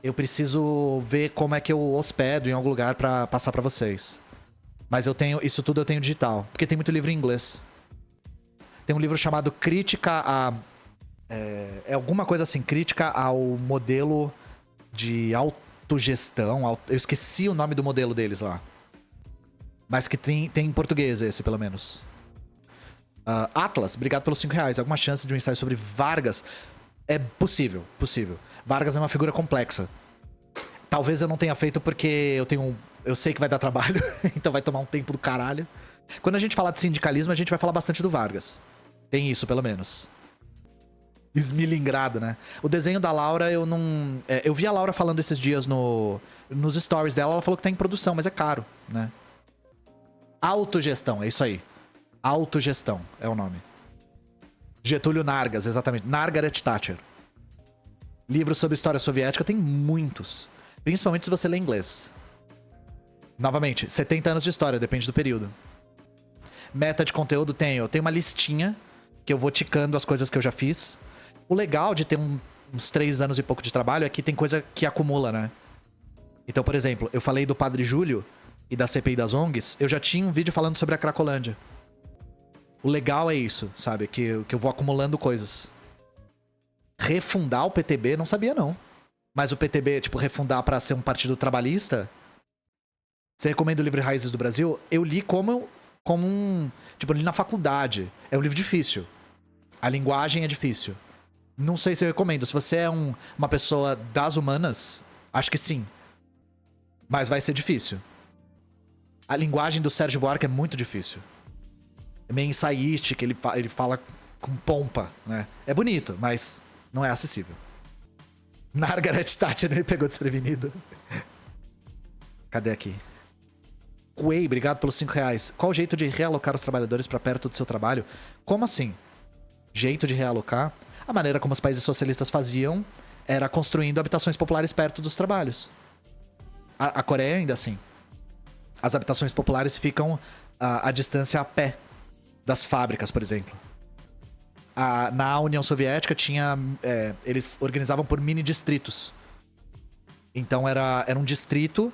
S2: Eu preciso ver como é que eu hospedo em algum lugar pra passar pra vocês. Mas eu tenho... Isso tudo eu tenho digital. Porque tem muito livro em inglês. Tem um livro chamado Crítica a... É alguma coisa assim. Crítica ao modelo de autogestão. Eu esqueci o nome do modelo deles lá. Mas que tem em português esse, pelo menos. Atlas, obrigado pelos R$5. Alguma chance de um ensaio sobre Vargas? É possível, possível. Vargas é uma figura complexa. Talvez eu não tenha feito porque eu sei que vai dar trabalho, então vai tomar um tempo do caralho. Quando a gente falar de sindicalismo, a gente vai falar bastante do Vargas. Tem isso, pelo menos. Esmilingrado, né? O desenho da Laura, eu não... eu vi a Laura falando esses dias nos stories dela, ela falou que tá em produção, mas é caro, né? Autogestão, é isso aí. Autogestão é o nome. Getúlio Nargas, exatamente. Margaret Thatcher. Livros sobre história soviética tem muitos. Principalmente se você lê inglês. Novamente, 70 anos de história, depende do período. Meta de conteúdo eu tenho uma listinha que eu vou ticando as coisas que eu já fiz. O legal de ter uns 3 anos e pouco de trabalho é que tem coisa que acumula, né? Então, por exemplo, eu falei do Padre Júlio e da CPI das ONGs, eu já tinha um vídeo falando sobre a Cracolândia. O legal é isso, sabe? Que eu vou acumulando coisas. Refundar o PTB, não sabia não. Mas o PTB, tipo, refundar pra ser um partido trabalhista... Você recomenda o livro Raízes do Brasil? Eu li como um... Tipo, eu li na faculdade. É um livro difícil. A linguagem é difícil. Não sei se eu recomendo. Se você é uma pessoa das humanas, acho que sim. Mas vai ser difícil. A linguagem do Sérgio Buarque é muito difícil. É meio ensaística, ele fala com pompa, né? É bonito, mas não é acessível. Margaret Thatcher me pegou desprevenido. Cadê aqui? Quay, obrigado pelos R$5. Qual o jeito de realocar os trabalhadores para perto do seu trabalho? Como assim? Jeito de realocar? A maneira como os países socialistas faziam era construindo habitações populares perto dos trabalhos. A Coreia ainda assim. As habitações populares ficam à distância a pé das fábricas, por exemplo. Na União Soviética eles organizavam por mini-distritos. Então era um distrito...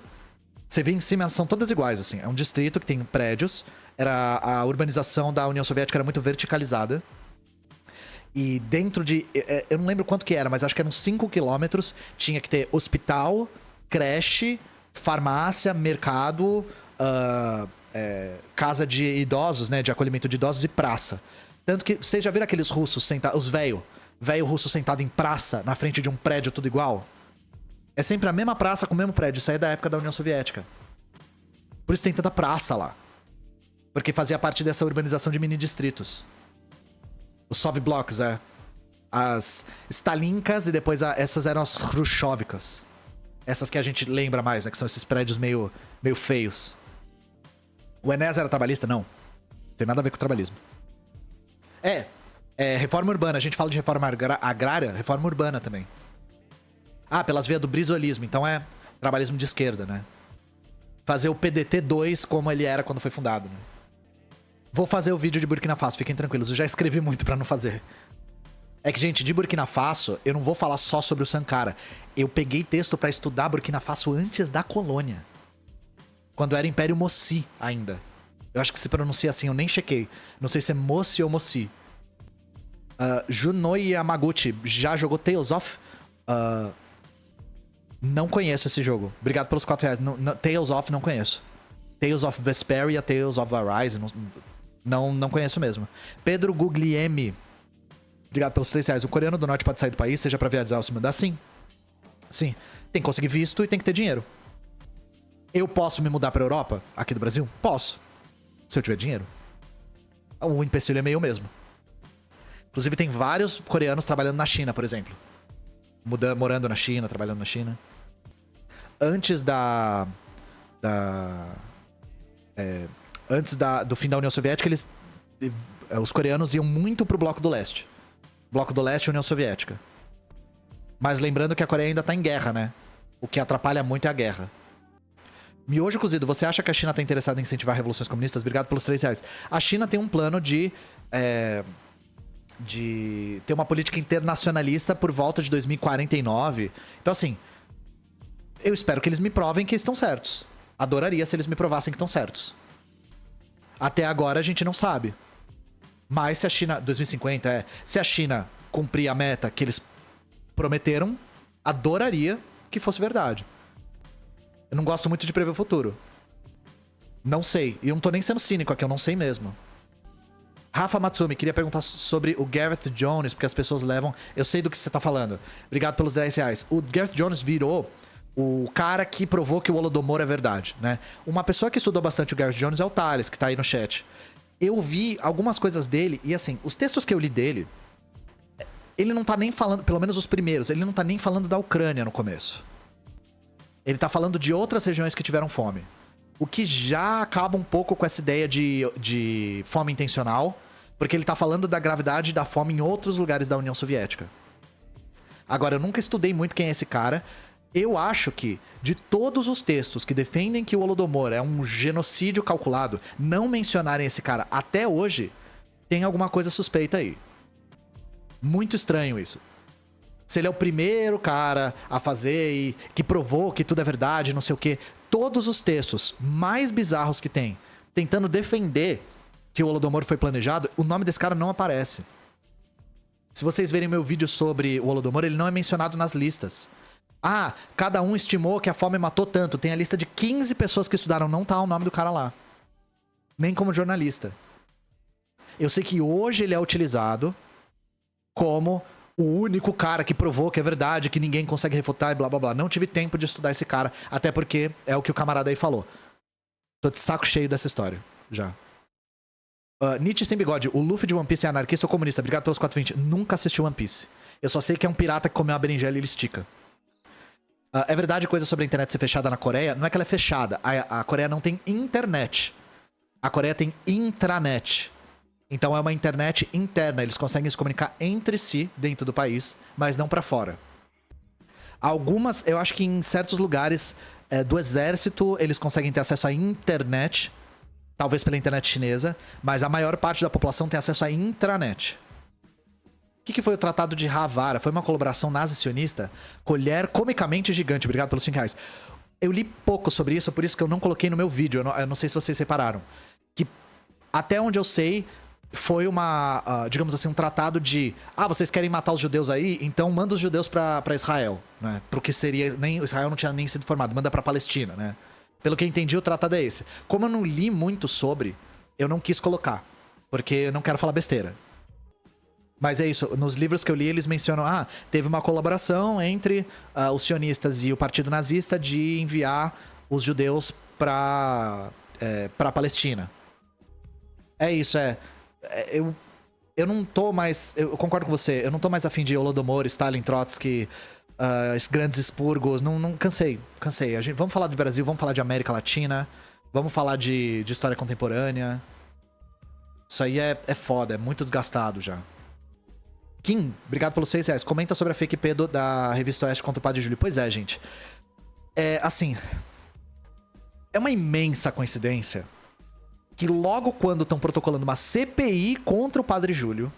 S2: Você vê em cima, são todas iguais, assim. É um distrito que tem prédios. A urbanização da União Soviética era muito verticalizada. E dentro de... Eu não lembro quanto que era, mas acho que eram 5 quilômetros. Tinha que ter hospital, creche, farmácia, mercado, casa de idosos, né? De acolhimento de idosos e praça. Tanto que vocês já viram aqueles russos sentados... Os velho russo sentado em praça, na frente de um prédio tudo igual? É sempre a mesma praça com o mesmo prédio. Isso aí é da época da União Soviética. Por isso tem tanta praça lá. Porque fazia parte dessa urbanização de mini-distritos. Os Sovblocks, as Stalinkas e depois essas eram as Khrushchevkas. Essas que a gente lembra mais, né? Que são esses prédios meio feios. O Enes era trabalhista? Não. Não tem nada a ver com o trabalhismo. Reforma urbana. A gente fala de reforma agrária, reforma urbana também. Ah, pelas vias do brizolismo. Então é trabalhismo de esquerda, né? Fazer o PDT 2 como ele era quando foi fundado, né? Vou fazer o vídeo de Burkina Faso, fiquem tranquilos. Eu já escrevi muito pra não fazer. É que, gente, de Burkina Faso, eu não vou falar só sobre o Sankara. Eu peguei texto pra estudar Burkina Faso antes da colônia. Quando era Império Mossi ainda. Eu acho que se pronuncia assim, eu nem chequei. Não sei se é Mossi ou Mossi. Junoi Yamaguchi já jogou Tales of? Não conheço esse jogo. Obrigado pelos R$4. Tales of não conheço. Tales of Vesperia, Tales of Arise. Não conheço mesmo. Pedro Guglielmi. Obrigado pelos R$3. O coreano do norte pode sair do país, seja pra viajar ou se mudar? Sim. Sim. Tem que conseguir visto e tem que ter dinheiro. Eu posso me mudar pra Europa? Aqui do Brasil? Posso. Se eu tiver dinheiro. O empecilho é meio mesmo. Inclusive, tem vários coreanos trabalhando na China, por exemplo. Morando na China, trabalhando na China. Antes do fim da União Soviética, os coreanos iam muito pro Bloco do Leste. Bloco do Leste e União Soviética. Mas lembrando que a Coreia ainda tá em guerra, né? O que atrapalha muito é a guerra. Miojo cozido, você acha que a China tá interessada em incentivar revoluções comunistas? Obrigado pelos R$3. A China tem um plano de ter uma política internacionalista por volta de 2049. Então, assim, eu espero que eles me provem que estão certos. Adoraria se eles me provassem que estão certos. Até agora a gente não sabe. Mas se a China... 2050, se a China cumprir a meta que eles prometeram, adoraria que fosse verdade. Eu não gosto muito de prever o futuro. Não sei. E eu não tô nem sendo cínico aqui, eu não sei mesmo. Rafa Matsumi, queria perguntar sobre o Gareth Jones, porque as pessoas levam... Eu sei do que você tá falando. Obrigado pelos R$10. O Gareth Jones virou o cara que provou que o Holodomor é verdade, né? Uma pessoa que estudou bastante o Gareth Jones é o Thales, que tá aí no chat. Eu vi algumas coisas dele, e assim, os textos que eu li dele, ele não tá nem falando, pelo menos os primeiros, ele não tá nem falando da Ucrânia no começo. Ele tá falando de outras regiões que tiveram fome. O que já acaba um pouco com essa ideia de fome intencional, porque ele tá falando da gravidade da fome em outros lugares da União Soviética. Agora, eu nunca estudei muito quem é esse cara. Eu acho que, de todos os textos que defendem que o Holodomor é um genocídio calculado, não mencionarem esse cara até hoje, tem alguma coisa suspeita aí. Muito estranho isso. Se ele é o primeiro cara a fazer e que provou que tudo é verdade, não sei o quê. Todos os textos mais bizarros que tem, tentando defender que o Holodomor foi planejado, o nome desse cara não aparece. Se vocês verem meu vídeo sobre o Holodomor, ele não é mencionado nas listas. Ah, cada um estimou que a fome matou tanto. Tem a lista de 15 pessoas que estudaram, não tá o nome do cara lá. Nem como jornalista. Eu sei que hoje ele é utilizado como o único cara que provou que é verdade, que ninguém consegue refutar e blá blá blá. Não tive tempo de estudar esse cara, até porque é o que o camarada aí falou. Tô de saco cheio dessa história, já. Nietzsche sem bigode. O Luffy de One Piece é anarquista ou comunista? Obrigado pelos 420. Nunca assisti One Piece. Eu só sei que é um pirata que comeu uma berinjela e ele estica. É verdade coisa sobre a internet ser fechada na Coreia? Não é que ela é fechada. A Coreia não tem internet. A Coreia tem intranet. Então é uma internet interna. Eles conseguem se comunicar entre si dentro do país, mas não pra fora. Algumas, eu acho que em certos lugares do exército, eles conseguem ter acesso à internet. Talvez pela internet chinesa. Mas a maior parte da população tem acesso à intranet. O que foi o Tratado de Havara? Foi uma colaboração nazi-sionista? Colher comicamente gigante. Obrigado pelos R$5. Eu li pouco sobre isso, por isso que eu não coloquei no meu vídeo. Eu não sei se vocês separaram. Que, até onde eu sei, foi digamos assim, um tratado de... Ah, vocês querem matar os judeus aí? Então manda os judeus pra Israel, né? Porque seria... Israel não tinha nem sido formado. Manda pra Palestina, né? Pelo que eu entendi, o tratado é esse. Como eu não li muito sobre, eu não quis colocar. Porque eu não quero falar besteira. Mas é isso, nos livros que eu li, eles mencionam... Ah, teve uma colaboração entre os sionistas e o partido nazista de enviar os judeus pra Palestina. É isso, eu não tô mais... Eu concordo com você, eu não tô mais afim de Holodomor, Stalin, Trotsky, grandes expurgos. Não cansei. Vamos falar do Brasil, vamos falar de América Latina, vamos falar de história contemporânea. Isso aí é foda, é muito desgastado já. Kim, obrigado pelos R$6. Comenta sobre a fake P da Revista Oeste contra o Padre Júlio. Pois é, gente. Assim... É uma imensa coincidência que logo quando estão protocolando uma CPI contra o Padre Júlio,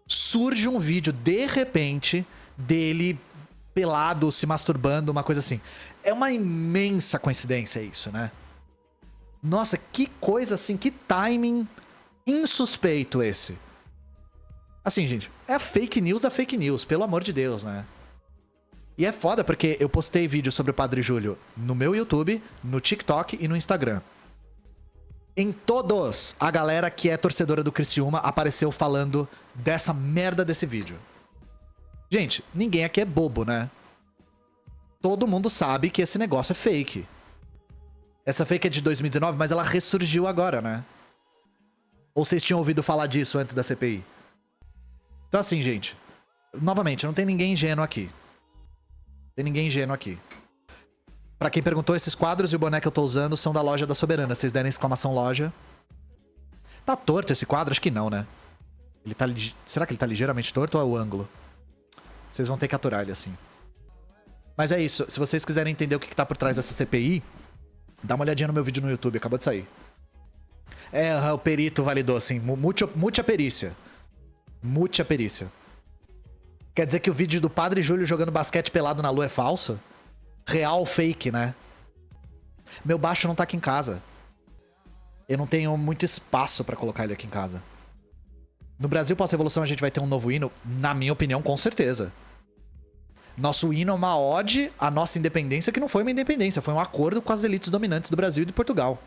S2: surge um vídeo, de repente, dele pelado, se masturbando, uma coisa assim. É uma imensa coincidência isso, né? Nossa, que coisa assim, que timing insuspeito esse. Assim, gente, é a fake news da fake news, pelo amor de Deus, né? E é foda porque eu postei vídeo sobre o Padre Júlio no meu YouTube, no TikTok e no Instagram. Em todos, a galera que é torcedora do Criciúma apareceu falando dessa merda desse vídeo. Gente, ninguém aqui é bobo, né? Todo mundo sabe que esse negócio é fake. Essa fake é de 2019, mas ela ressurgiu agora, né? Ou vocês tinham ouvido falar disso antes da CPI? Então assim, gente, novamente, não tem ninguém ingênuo aqui. Tem ninguém ingênuo aqui. Pra quem perguntou, esses quadros e o boné que eu tô usando são da loja da Soberana. Vocês derem exclamação loja. Tá torto esse quadro? Acho que não, né? Ele tá... Será que ele tá ligeiramente torto ou é o ângulo? Vocês vão ter que aturar ele assim. Mas é isso. Se vocês quiserem entender o que tá por trás dessa CPI, dá uma olhadinha no meu vídeo no YouTube. Acabou de sair. O perito validou, assim. Mute a perícia. Mute a perícia. Quer dizer que o vídeo do Padre Júlio jogando basquete pelado na lua é falso? Real fake, né? Meu baixo não tá aqui em casa. Eu não tenho muito espaço pra colocar ele aqui em casa. No Brasil, pós-revolução, a gente vai ter um novo hino? Na minha opinião, com certeza. Nosso hino é uma ode à nossa independência, que não foi uma independência, foi um acordo com as elites dominantes do Brasil e de Portugal.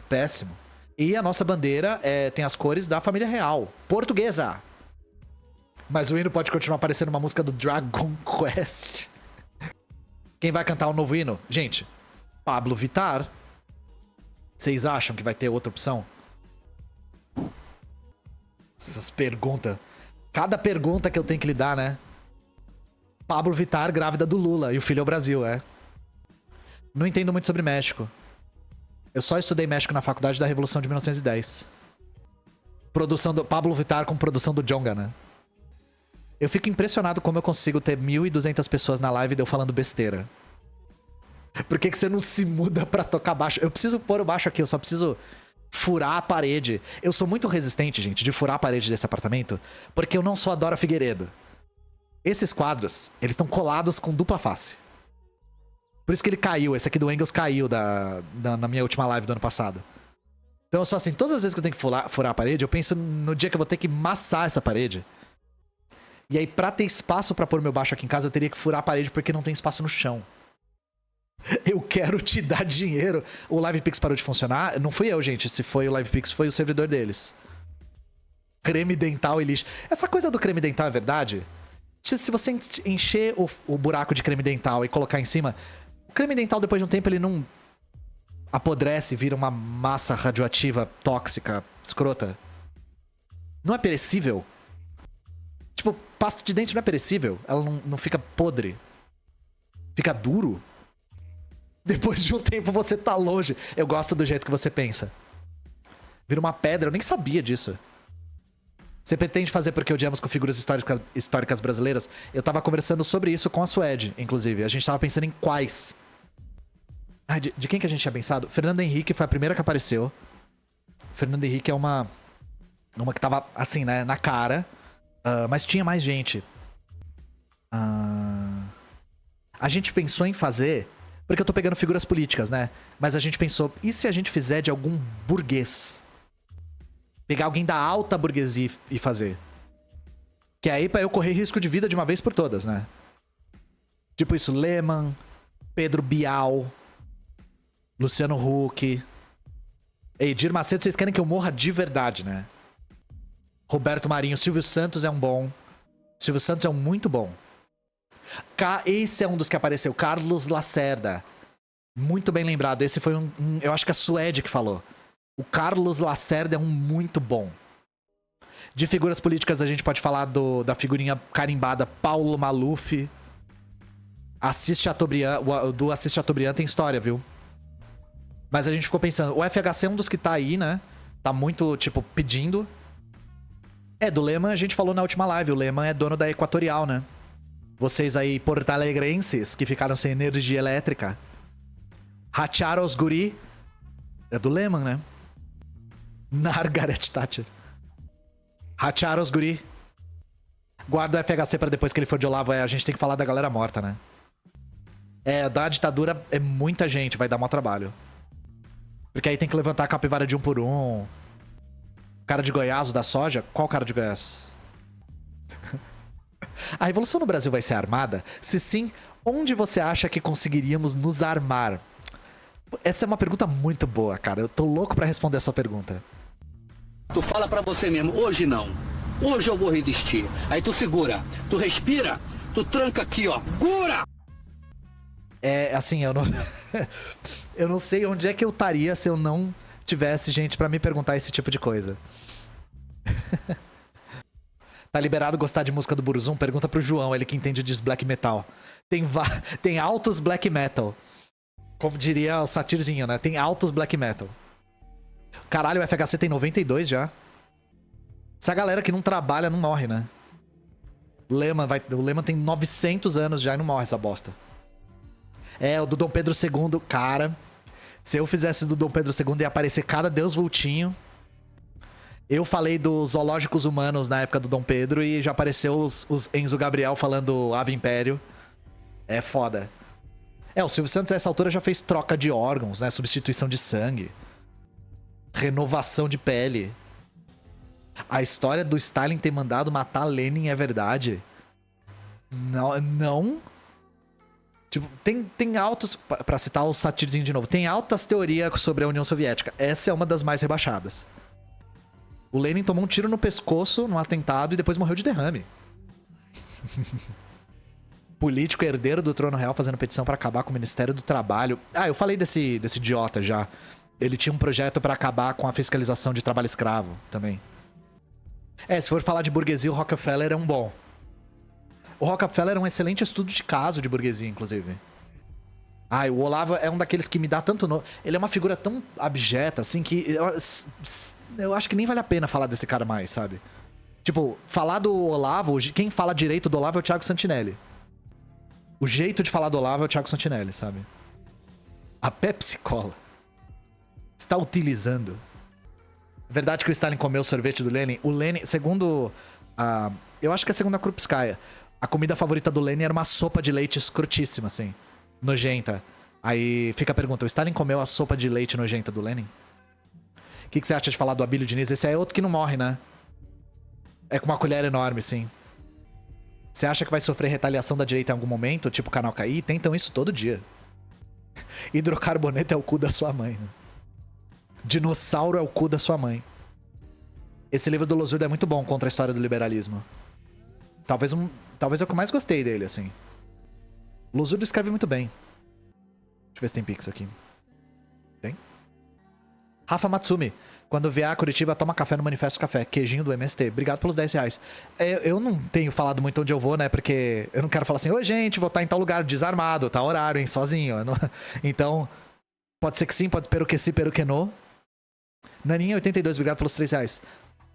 S2: Péssimo. E a nossa bandeira tem as cores da família real. Portuguesa! Mas o hino pode continuar aparecendo uma música do Dragon Quest. Quem vai cantar o novo hino? Gente, Pablo Vittar. Vocês acham que vai ter outra opção? Essas perguntas. Cada pergunta que eu tenho que lidar, né? Pablo Vittar, grávida do Lula. E o filho é o Brasil, Não entendo muito sobre México. Eu só estudei México na faculdade da Revolução de 1910. Produção do Pablo Vittar com produção do Djonga, né? Eu fico impressionado como eu consigo ter 1.200 pessoas na live de eu falando besteira. Por que você não se muda pra tocar baixo? Eu preciso pôr o baixo aqui, eu só preciso furar a parede. Eu sou muito resistente, gente, de furar a parede desse apartamento, porque eu não sou a Dora Figueiredo. Esses quadros, eles estão colados com dupla face. Por isso que ele caiu, esse aqui do Engels caiu na minha última live do ano passado. Então eu sou assim, todas as vezes que eu tenho que furar a parede, eu penso no dia que eu vou ter que massar essa parede. E aí, pra ter espaço pra pôr meu baixo aqui em casa, eu teria que furar a parede porque não tem espaço no chão. Eu quero te dar dinheiro. O LivePix parou de funcionar. Não fui eu, gente. Se foi o LivePix, foi o servidor deles. Creme dental e lixo. Essa coisa do creme dental é verdade? Se você encher o buraco de creme dental e colocar em cima, o creme dental, depois de um tempo, ele não apodrece, vira uma massa radioativa, tóxica, escrota. Não é perecível? Tipo, pasta de dente não é perecível? Ela não fica podre? Fica duro? Depois de um tempo você tá longe. Eu gosto do jeito que você pensa. Vira uma pedra, eu nem sabia disso. Você pretende fazer Porque Odiamos com figuras históricas brasileiras? Eu tava conversando sobre isso com a Suede, inclusive. A gente tava pensando em quais. De quem que a gente tinha pensado? Fernando Henrique foi a primeira que apareceu. Fernando Henrique é uma que tava assim, né, na cara. Mas tinha mais gente. A gente pensou em fazer... Porque eu tô pegando figuras políticas, né? Mas a gente pensou, e se a gente fizer de algum burguês? Pegar alguém da alta burguesia e fazer. Que é aí pra eu correr risco de vida de uma vez por todas, né? Tipo isso, Lehmann, Pedro Bial, Luciano Huck. Edir Macedo, vocês querem que eu morra de verdade, né? Roberto Marinho, Silvio Santos é um bom. Silvio Santos é um muito bom. Esse é um dos que apareceu, Carlos Lacerda. Muito bem lembrado. Esse foi eu acho que a Suede que falou. O Carlos Lacerda é um muito bom. De figuras políticas a gente pode falar da figurinha carimbada Paulo Maluf. Assis Chateaubriand. Do Assis Chateaubriand tem história, viu? Mas a gente ficou pensando, o FHC é um dos que tá aí, né? Tá muito, tipo, pedindo. Do Lehman a gente falou na última live. O Lehman é dono da Equatorial, né? Vocês aí, portalegrenses, que ficaram sem energia elétrica. Ratearam os guri. É do Lehman, né? Margaret Thatcher. Ratearam os guri. Guarda o FHC pra depois que ele for de Olavo. A gente tem que falar da galera morta, né? Da ditadura é muita gente, vai dar maior trabalho. Porque aí tem que levantar a capivara de um por um. Cara de Goiás, o da soja? Qual cara de Goiás? A revolução no Brasil vai ser armada? Se sim, onde você acha que conseguiríamos nos armar? Essa é uma pergunta muito boa, cara. Eu tô louco pra responder essa pergunta.
S3: Tu fala pra você mesmo, hoje não. Hoje eu vou resistir. Aí tu segura, tu respira, tu tranca aqui, ó. Gura!
S2: Assim, eu não... eu não sei onde é que eu estaria se eu não tivesse gente pra me perguntar esse tipo de coisa. Tá liberado gostar de música do Burzum? Pergunta pro João, ele que entende de black metal. Tem altos black metal. Como diria o Satirzinho, né? Tem altos black metal. Caralho, o FHC tem 92 já. Essa galera que não trabalha não morre, né? O Lehman tem 900 anos já e não morre essa bosta. O do Dom Pedro II, cara. Se eu fizesse do Dom Pedro II ia aparecer cada deus vultinho. Eu falei dos zoológicos humanos na época do Dom Pedro e já apareceu os Enzo Gabriel falando Ave Império. É foda. O Silvio Santos a essa altura já fez troca de órgãos, né? Substituição de sangue. Renovação de pele. A história do Stalin ter mandado matar Lenin é verdade? Não. Tipo, tem altos... Pra citar o Satirzinho de novo. Tem altas teorias sobre a União Soviética. Essa é uma das mais rebaixadas. O Lenin tomou um tiro no pescoço num atentado e depois morreu de derrame. Político herdeiro do trono real fazendo petição pra acabar com o Ministério do Trabalho. Eu falei desse idiota já. Ele tinha um projeto pra acabar com a fiscalização de trabalho escravo também. Se for falar de burguesia, o Rockefeller é um bom. O Rockefeller é um excelente estudo de caso de burguesia, inclusive. O Olavo é um daqueles que me dá tanto... Ele é uma figura tão abjeta, assim, que... Eu acho que nem vale a pena falar desse cara mais, sabe? Tipo, falar do Olavo... Quem fala direito do Olavo é o Thiago Santinelli. O jeito de falar do Olavo é o Thiago Santinelli, sabe? A Pepsi Cola está utilizando... Verdade que o Stalin comeu o sorvete do Lenin? O Lenin, segundo... eu acho que é segundo a Krupskaya. A comida favorita do Lenin era uma sopa de leite escrotíssima, assim. Nojenta. Aí fica a pergunta, o Stalin comeu a sopa de leite nojenta do Lenin? O que você acha de falar do Abílio Diniz? Esse é outro que não morre, né? É com uma colher enorme, sim. Você acha que vai sofrer retaliação da direita em algum momento? Tipo o canal cair? Tentam isso todo dia. Hidrocarboneto é o cu da sua mãe, né? Dinossauro é o cu da sua mãe. Esse livro do Losurdo é muito bom contra a história do liberalismo. Talvez é o que eu mais gostei dele, assim. Losurdo escreve muito bem. Deixa eu ver se tem pix aqui. Tem? Rafa Matsumi. Quando vier a Curitiba, toma café no Manifesto Café. Queijinho do MST. Obrigado pelos 10 reais. Eu não tenho falado muito onde eu vou, né? Porque eu não quero falar assim, oi, gente, vou estar em tal lugar desarmado, tá horário, hein? Sozinho. Então, pode ser que sim, pode peru que sim, peru que não. Naninha 82, obrigado pelos 3 reais.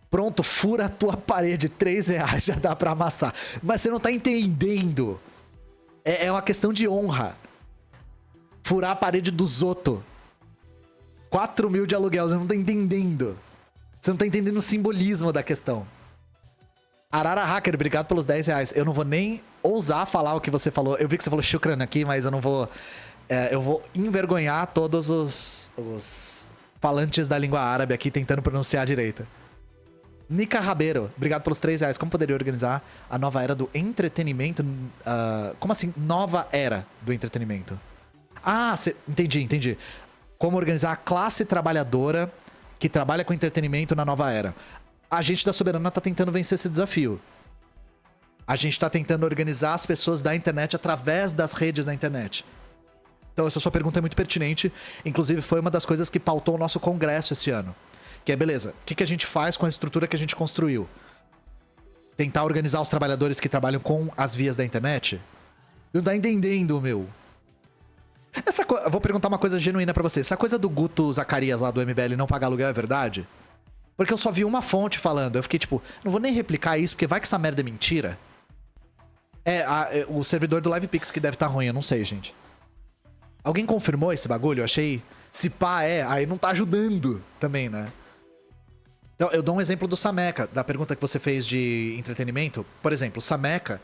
S2: Pronto, fura a tua parede, 3 reais já dá pra amassar. Mas você não tá entendendo. É uma questão de honra. Furar a parede dos outros. 4 mil de aluguel, você não tá entendendo. Você não tá entendendo o simbolismo da questão. Arara Hacker, obrigado pelos 10 reais. Eu não vou nem ousar falar o que você falou. Eu vi que você falou shukran aqui, mas eu não vou... eu vou envergonhar todos os falantes da língua árabe aqui tentando pronunciar direito. Nica Rabeiro, obrigado pelos 3 reais. Como poderia organizar a nova era do entretenimento? Como assim, nova era do entretenimento? Entendi. Como organizar a classe trabalhadora que trabalha com entretenimento na nova era. A gente da Soberana tá tentando vencer esse desafio. A gente tá tentando organizar as pessoas da internet através das redes da internet. Então essa sua pergunta é muito pertinente. Inclusive foi uma das coisas que pautou o nosso congresso esse ano. Que é, beleza, o que a gente faz com a estrutura que a gente construiu? Tentar organizar os trabalhadores que trabalham com as vias da internet? Não tá entendendo, meu. Vou perguntar uma coisa genuína pra você. Essa coisa do Guto Zacarias lá do MBL não pagar aluguel é verdade? Porque eu só vi uma fonte falando. Eu fiquei tipo, não vou nem replicar isso, porque vai que essa merda é mentira. O servidor do LivePix que deve estar ruim, eu não sei, gente. Alguém confirmou esse bagulho? Eu achei... Se pá, aí não tá ajudando também, né? Então, eu dou um exemplo do Sameca, da pergunta que você fez de entretenimento. Por exemplo, o Sameca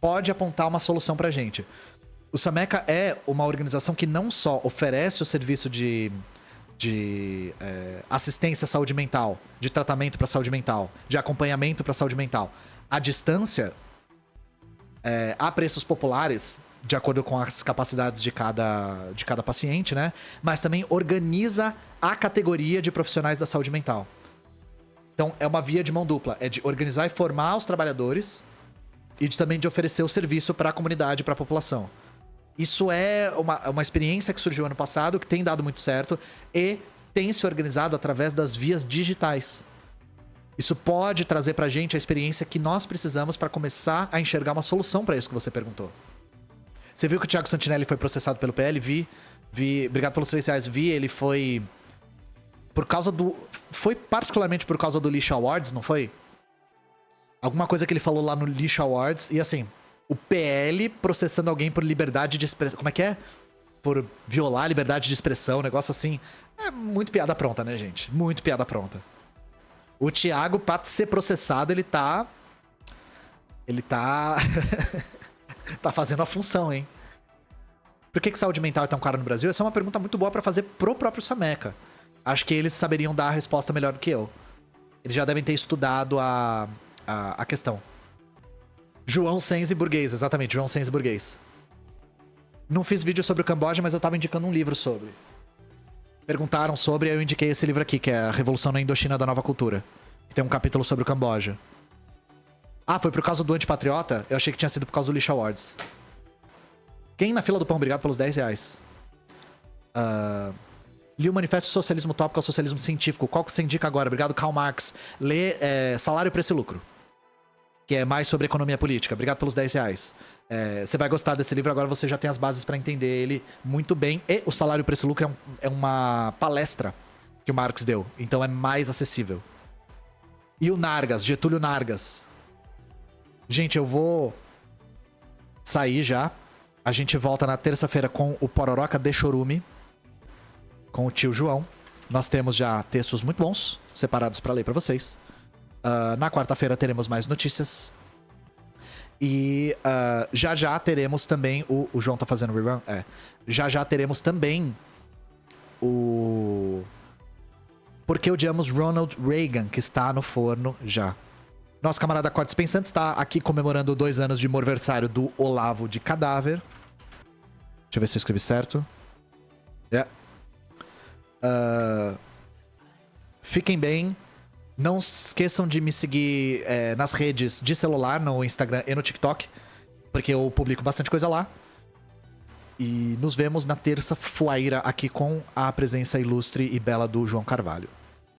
S2: pode apontar uma solução pra gente. O Sameca é uma organização que não só oferece o serviço de assistência à saúde mental, de tratamento pra saúde mental, de acompanhamento pra saúde mental, à distância, a preços populares, de acordo com as capacidades de cada paciente, né? Mas também organiza a categoria de profissionais da saúde mental. Então, é uma via de mão dupla. É de organizar e formar os trabalhadores e também de oferecer o serviço para a comunidade, para a população. Isso é uma experiência que surgiu ano passado, que tem dado muito certo e tem se organizado através das vias digitais. Isso pode trazer pra gente a experiência que nós precisamos para começar a enxergar uma solução para isso que você perguntou. Você viu que o Thiago Santinelli foi processado pelo PL? Vi. Obrigado pelos R$3. Ele foi... Foi particularmente por causa do Lixo Awards, não foi? Alguma coisa que ele falou lá no Lixo Awards. E assim, o PL processando alguém por liberdade de expressão. Como é que é? Por violar a liberdade de expressão, um negócio assim. É muito piada pronta, né, gente? Muito piada pronta. O Thiago, pra ser processado, ele tá... tá fazendo a função, hein? Por que saúde mental é tão cara no Brasil? Essa é uma pergunta muito boa pra fazer pro próprio Sameca. Acho que eles saberiam dar a resposta melhor do que eu. Eles já devem ter estudado a questão. João Sense Burguês, exatamente, João Sense Burguês. Não fiz vídeo sobre o Camboja, mas eu tava indicando um livro sobre. Perguntaram sobre, aí eu indiquei esse livro aqui, que é A Revolução na Indochina da Nova Cultura. Que tem um capítulo sobre o Camboja. Ah, foi por causa do Antipatriota? Eu achei que tinha sido por causa do Lixo Awards. Quem na fila do pão? Obrigado pelos R$10. Li o Manifesto Socialismo Utópico ao Socialismo Científico. Qual que você indica agora? Obrigado, Karl Marx. Lê Salário, Preço e Lucro, que é mais sobre economia política. Obrigado pelos R$10. Você vai gostar desse livro, agora você já tem as bases para entender ele muito bem. E o Salário, Preço e Lucro é uma palestra que o Marx deu, então é mais acessível. E o Nargas, Getúlio Nargas. Gente, eu vou sair já. A gente volta na terça-feira com o Pororoca de Chorume, com o tio João. Nós temos já textos muito bons, separados para ler para vocês. Na quarta-feira teremos mais notícias. E já teremos também... O João tá fazendo rerun? Já teremos também o... Por que odiamos Ronald Reagan, que está no forno já. Nosso camarada Cortes Pensante está aqui comemorando 2 anos de morversário do Olavo de Cadáver. Deixa eu ver se eu escrevi certo. Fiquem bem. Não esqueçam de me seguir nas redes de celular, no Instagram e no TikTok, porque eu publico bastante coisa lá. E nos vemos na terça fuaíra aqui com a presença ilustre e bela do João Carvalho.